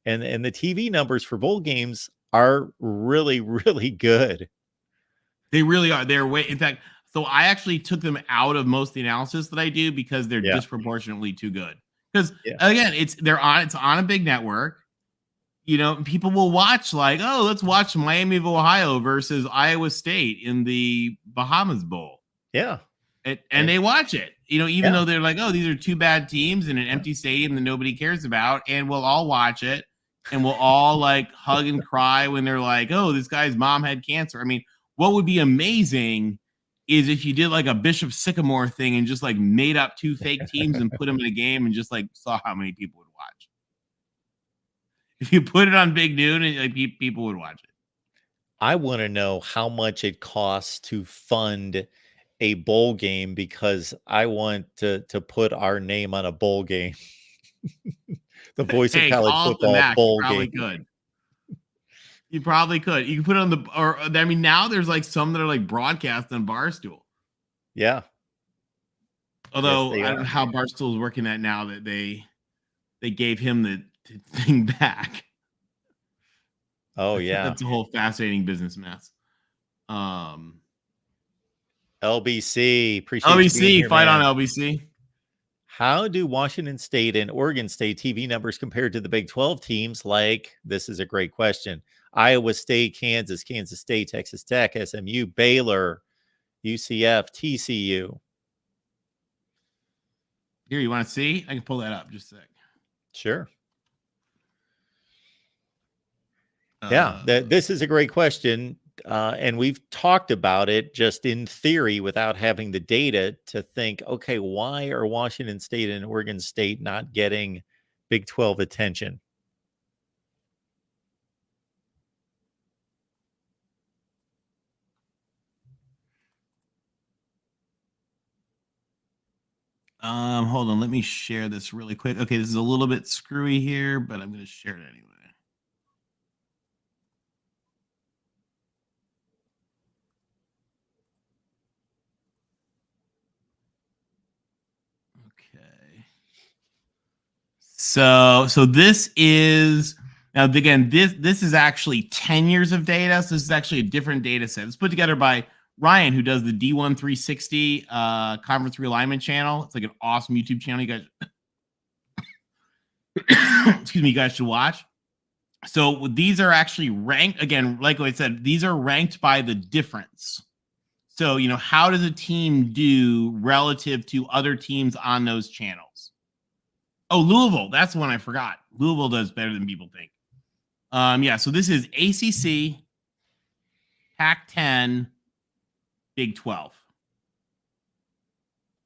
And the TV numbers for bowl games are really, really good. They really are. In fact, so I actually took them out of most of the analysis that I do because they're disproportionately too good. Because again, it's on a big network. People will watch like, oh, let's watch Miami of Ohio versus Iowa State in the Bahamas Bowl. Yeah. And they watch it, even though they're like, oh, these are two bad teams in an empty stadium that nobody cares about. And we'll all watch it. And we'll all like hug and cry when they're like, oh, this guy's mom had cancer. I mean, what would be amazing is if you did like a Bishop Sycamore thing and just like made up two fake teams and put them in a game and just like saw how many people would watch. If you put it on Big Noon, and like people would watch it. I want to know how much it costs to fund a bowl game because I want to put our name on a bowl game. The Voice of College Football bowl game. Could. You probably could. You can put it on now there's like some that are like broadcast on Barstool. Yeah. Although I don't know how Barstool is working that now that they gave him the thing back. Oh yeah. That's a whole fascinating business mess. LBC. Appreciate LBC, fight on LBC. How do Washington State and Oregon State TV numbers compare to the Big 12 teams? Like, this is a great question. Iowa State, Kansas State, Texas Tech, SMU, Baylor, UCF, TCU. Here, you want to see? I can pull that up just a sec. Sure. This is a great question. And we've talked about it just in theory without having the data to think, okay, why are Washington State and Oregon State not getting Big 12 attention? Hold on, let me share this really quick. Okay, this is a little bit screwy here, but I'm going to share it anyway. Okay. So this is now again, this is actually 10 years of data. So this is actually a different data set. It's put together by Ryan, who does the D1 360 conference realignment channel. It's like an awesome YouTube channel. You guys, excuse me, you guys should watch. So these are actually ranked again, like I said, these are ranked by the difference. So, how does a team do relative to other teams on those channels? Oh, Louisville. That's one I forgot. Louisville does better than people think. So this is ACC, Pac-10, Big 12.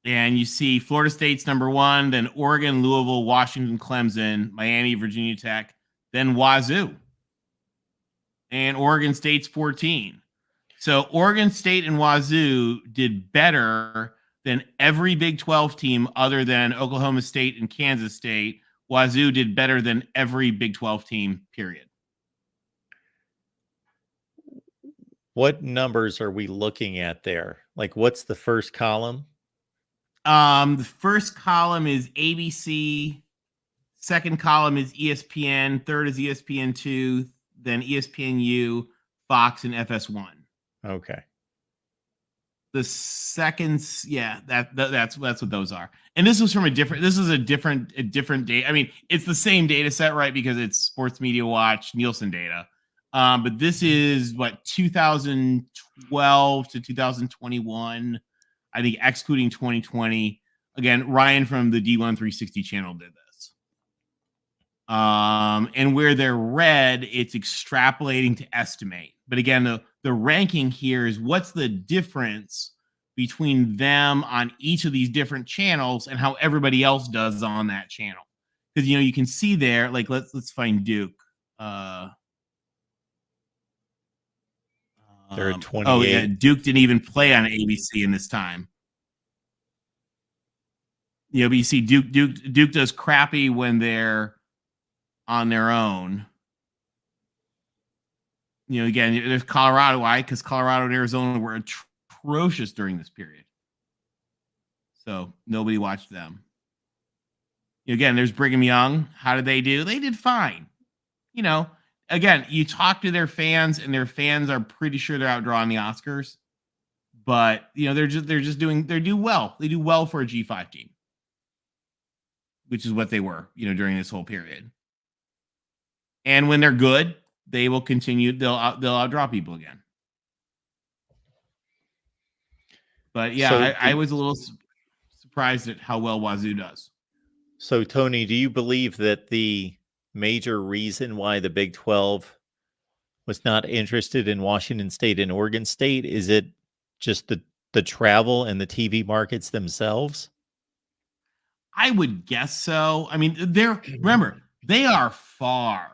And you see Florida State's number 1, then Oregon, Louisville, Washington, Clemson, Miami, Virginia Tech, then Wazoo. And Oregon State's 14. So Oregon State and Wazoo did better than every Big 12 team other than Oklahoma State and Kansas State. Wazoo did better than every Big 12 team, period. What numbers are we looking at there? Like, what's the first column? The first column is ABC. Second column is ESPN. Third is ESPN2. Then ESPNU, Fox, and FS1. Okay. The second, yeah, that's what those are. And this was from a different date. I mean, it's the same data set, right? Because it's Sports Media Watch Nielsen data. But this is what 2012 to 2021. I think excluding 2020. Again, Ryan from the D1 360 channel did this. And where they're red, it's extrapolating to estimate. But again, the ranking here is what's the difference between them on each of these different channels and how everybody else does on that channel. Because you can see there, like let's find Duke. They're at 28. Oh yeah, Duke didn't even play on ABC in this time. But you see Duke does crappy when they're on their own. Again, there's Colorado. Why? Because Colorado and Arizona were atrocious during this period. So nobody watched them. Again, there's Brigham Young. How did they do? They did fine. Again, you talk to their fans, and their fans are pretty sure they're outdrawing the Oscars. But they do well. They do well for a G5 team, which is what they were, during this whole period. And when they're good, they will continue. They'll outdraw people again. But yeah, so I was a little surprised at how well Wazoo does. So Tony, do you believe that the major reason why the Big 12 was not interested in Washington State and Oregon State, is it just the travel and the TV markets themselves? I would guess so. I mean, remember, they are far.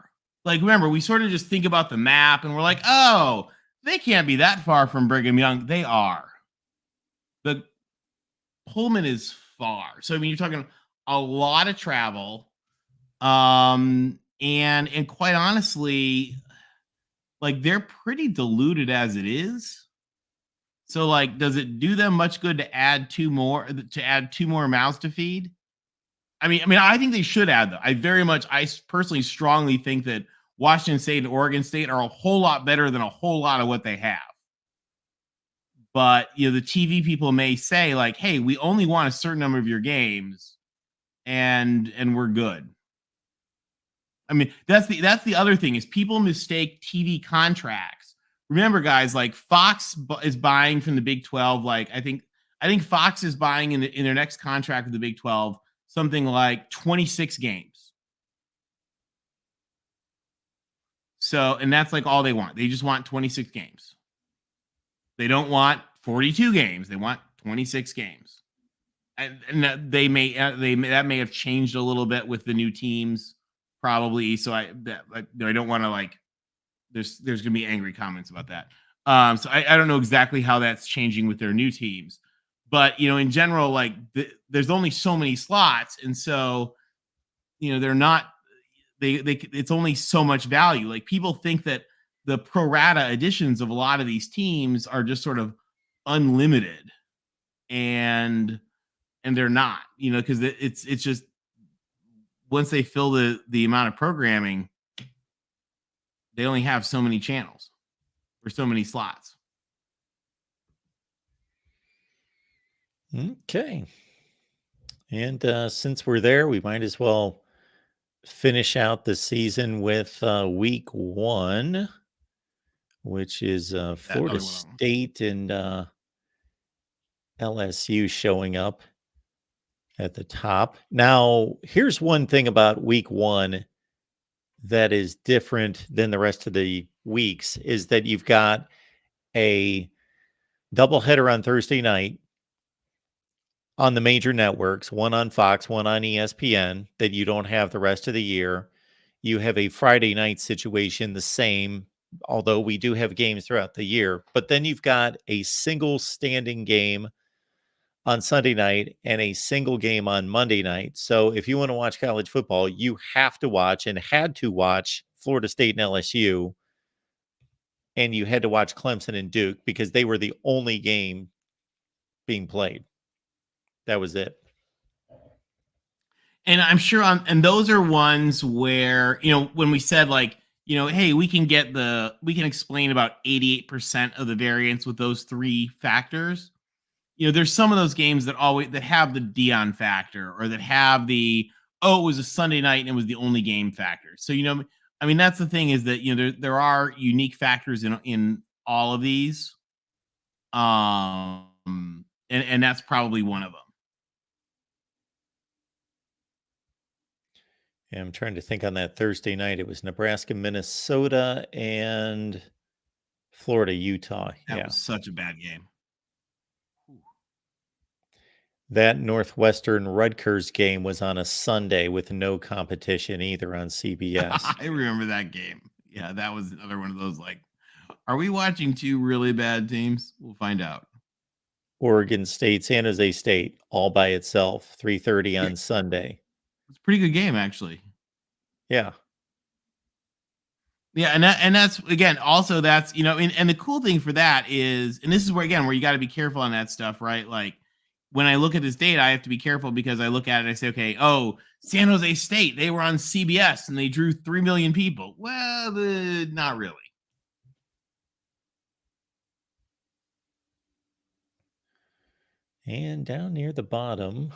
Like, remember, we sort of just think about the map and we're like, oh, they can't be that far from Brigham Young. They are. The Pullman is far. So, I mean, you're talking a lot of travel. And quite honestly, like, they're pretty diluted as it is. So, like, does it do them much good to add two more mouths to feed? I mean, I think they should add them. I personally strongly think that Washington State and Oregon State are a whole lot better than a whole lot of what they have. But, the TV people may say, like, hey, we only want a certain number of your games and we're good. I mean, that's the other thing is people mistake TV contracts. Remember, guys, like Fox is buying from the Big 12. Like, I think Fox is buying in their next contract with the Big 12 something like 26 games. So, and that's like all they want. They just want 26 games. They don't want 42 games. They want 26 games. And that may have changed a little bit with the new teams, probably. So I don't want to, like, there's going to be angry comments about that. So I don't know exactly how that's changing with their new teams, but in general, like there's only so many slots, and so they're not. It's only so much value. Like, people think that the pro rata additions of a lot of these teams are just sort of unlimited, and they're not, because it's just once they fill the amount of programming, they only have so many channels or so many slots. Okay. And since we're there, we might as well finish out the season with week 1, which is Florida State and LSU showing up at the top. Now, here's one thing about week 1 that is different than the rest of the weeks, is that you've got a doubleheader on Thursday night on the major networks, one on Fox, one on ESPN, that you don't have the rest of the year. You have a Friday night situation, the same, although we do have games throughout the year. But then you've got a single standing game on Sunday night and a single game on Monday night. So if you want to watch college football, you have to watch and had to watch Florida State and LSU, and you had to watch Clemson and Duke because they were the only game being played. That was it. And I'm sure and those are ones where, when we said like, hey, we can explain about 88% of the variance with those three factors. There's some of those games that have the Dion factor, or that have the, it was a Sunday night and it was the only game factor. So, that's the thing, is that, there are unique factors in all of these. And that's probably one of them. Yeah, I'm trying to think on that Thursday night. It was Nebraska, Minnesota, and Florida, Utah. That was such a bad game. That Northwestern Rutgers game was on a Sunday with no competition either on CBS. I remember that game. Yeah, that was another one of those, like, are we watching two really bad teams? We'll find out. Oregon State, San Jose State, all by itself, 3:30 on Sunday. It's a pretty good game, actually. Yeah. Yeah, and that's, again, also that's, and the cool thing for that is, and this is where, again, where you got to be careful on that stuff, right? Like, when I look at this data, I have to be careful because I look at it and I say, okay, San Jose State, they were on CBS and they drew 3 million people. Well, not really. And down near the bottom,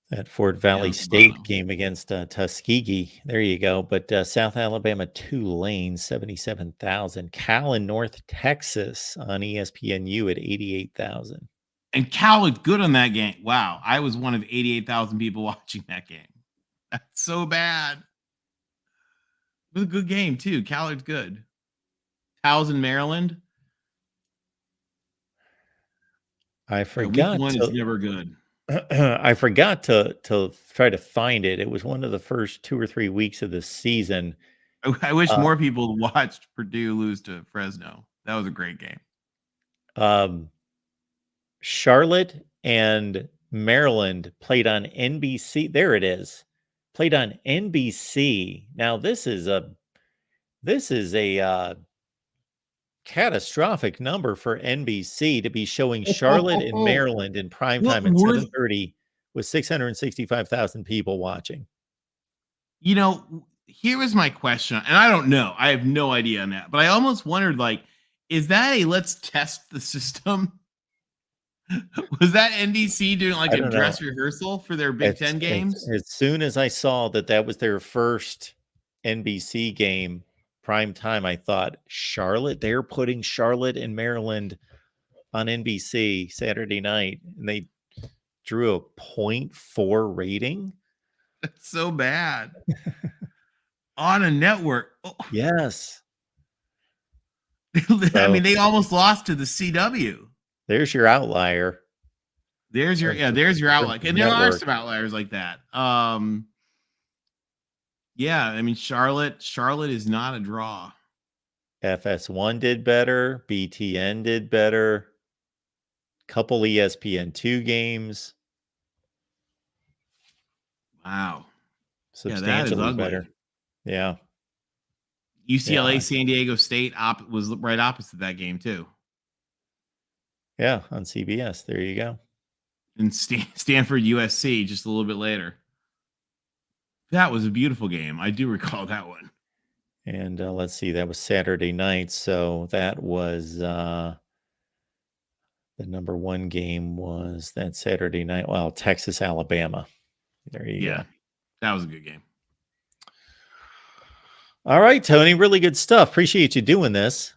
that Fort Valley State game against Tuskegee. There you go. But South Alabama, Tulane, 77,000. Cal in North Texas on ESPNU at 88,000. And Cal looked good on that game. Wow. I was one of 88,000 people watching that game. That's so bad. It was a good game, too. Cal looked good. Towson, Maryland. I forgot. Week one is never good. I forgot to try to find it. It was one of the first 2 or 3 weeks of the season. I wish more people watched Purdue lose to Fresno. That was a great game. Charlotte and Maryland played on NBC. There it is. Played on NBC. Now this is a catastrophic number for NBC to be showing Charlotte and Maryland in primetime at 7:30 with 665,000 people watching. Here was my question, and I don't know. I have no idea on that, but I almost wondered, like, is that a let's test the system? Was that NBC doing like a dress rehearsal for their Big Ten games? As soon as I saw that was their first NBC game, prime time, I thought, Charlotte, they're putting Charlotte and Maryland on NBC Saturday night, and they drew a 0.4 rating. That's so bad. On a network. Oh. Yes. I mean, they almost lost to the CW. There's your outlier. There's your outlier. And there are some outliers like that. Yeah, I mean, Charlotte is not a draw. FS1 did better. BTN did better. Couple ESPN2 games. Wow. Substantially better. Yeah. UCLA, San Diego State was right opposite that game too. Yeah, on CBS. There you go. And Stanford, USC just a little bit later. That was a beautiful game. I do recall that one. And let's see, that was Saturday night. So that was the number one game was that Saturday night. Well, Texas, Alabama. There you go. That was a good game. All right, Tony, really good stuff. Appreciate you doing this.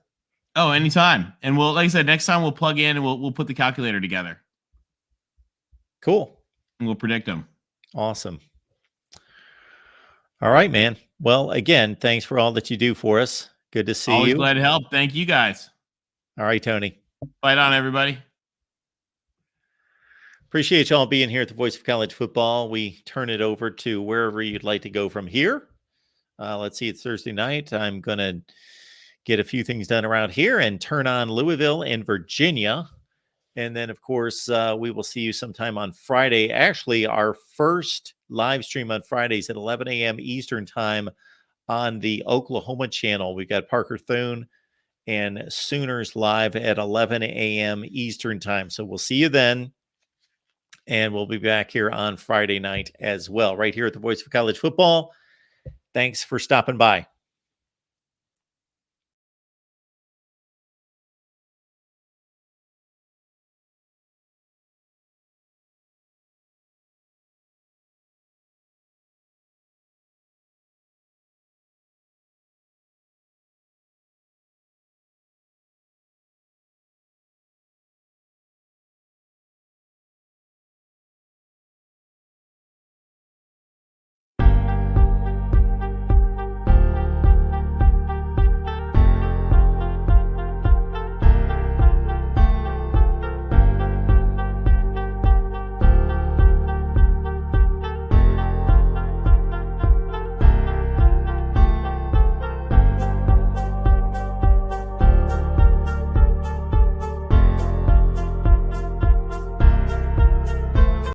Oh, anytime. And we'll, like I said, next time we'll plug in and we'll put the calculator together. Cool. And we'll predict them. Awesome. All right, man. Well, again, thanks for all that you do for us. Good to see you. Always glad to help. Thank you guys. All right, Tony. Fight on, everybody. Appreciate y'all being here at the Voice of College Football. We turn it over to wherever you'd like to go from here. Let's see, it's Thursday night. I'm going to get a few things done around here and turn on Louisville and Virginia. And then, of course, we will see you sometime on Friday. Actually, our first live stream on Fridays at 11 a.m. Eastern time on the Oklahoma channel. We've got Parker Thune and Sooners live at 11 a.m. Eastern time. So we'll see you then. And we'll be back here on Friday night as well, right here at the Voice of College Football. Thanks for stopping by.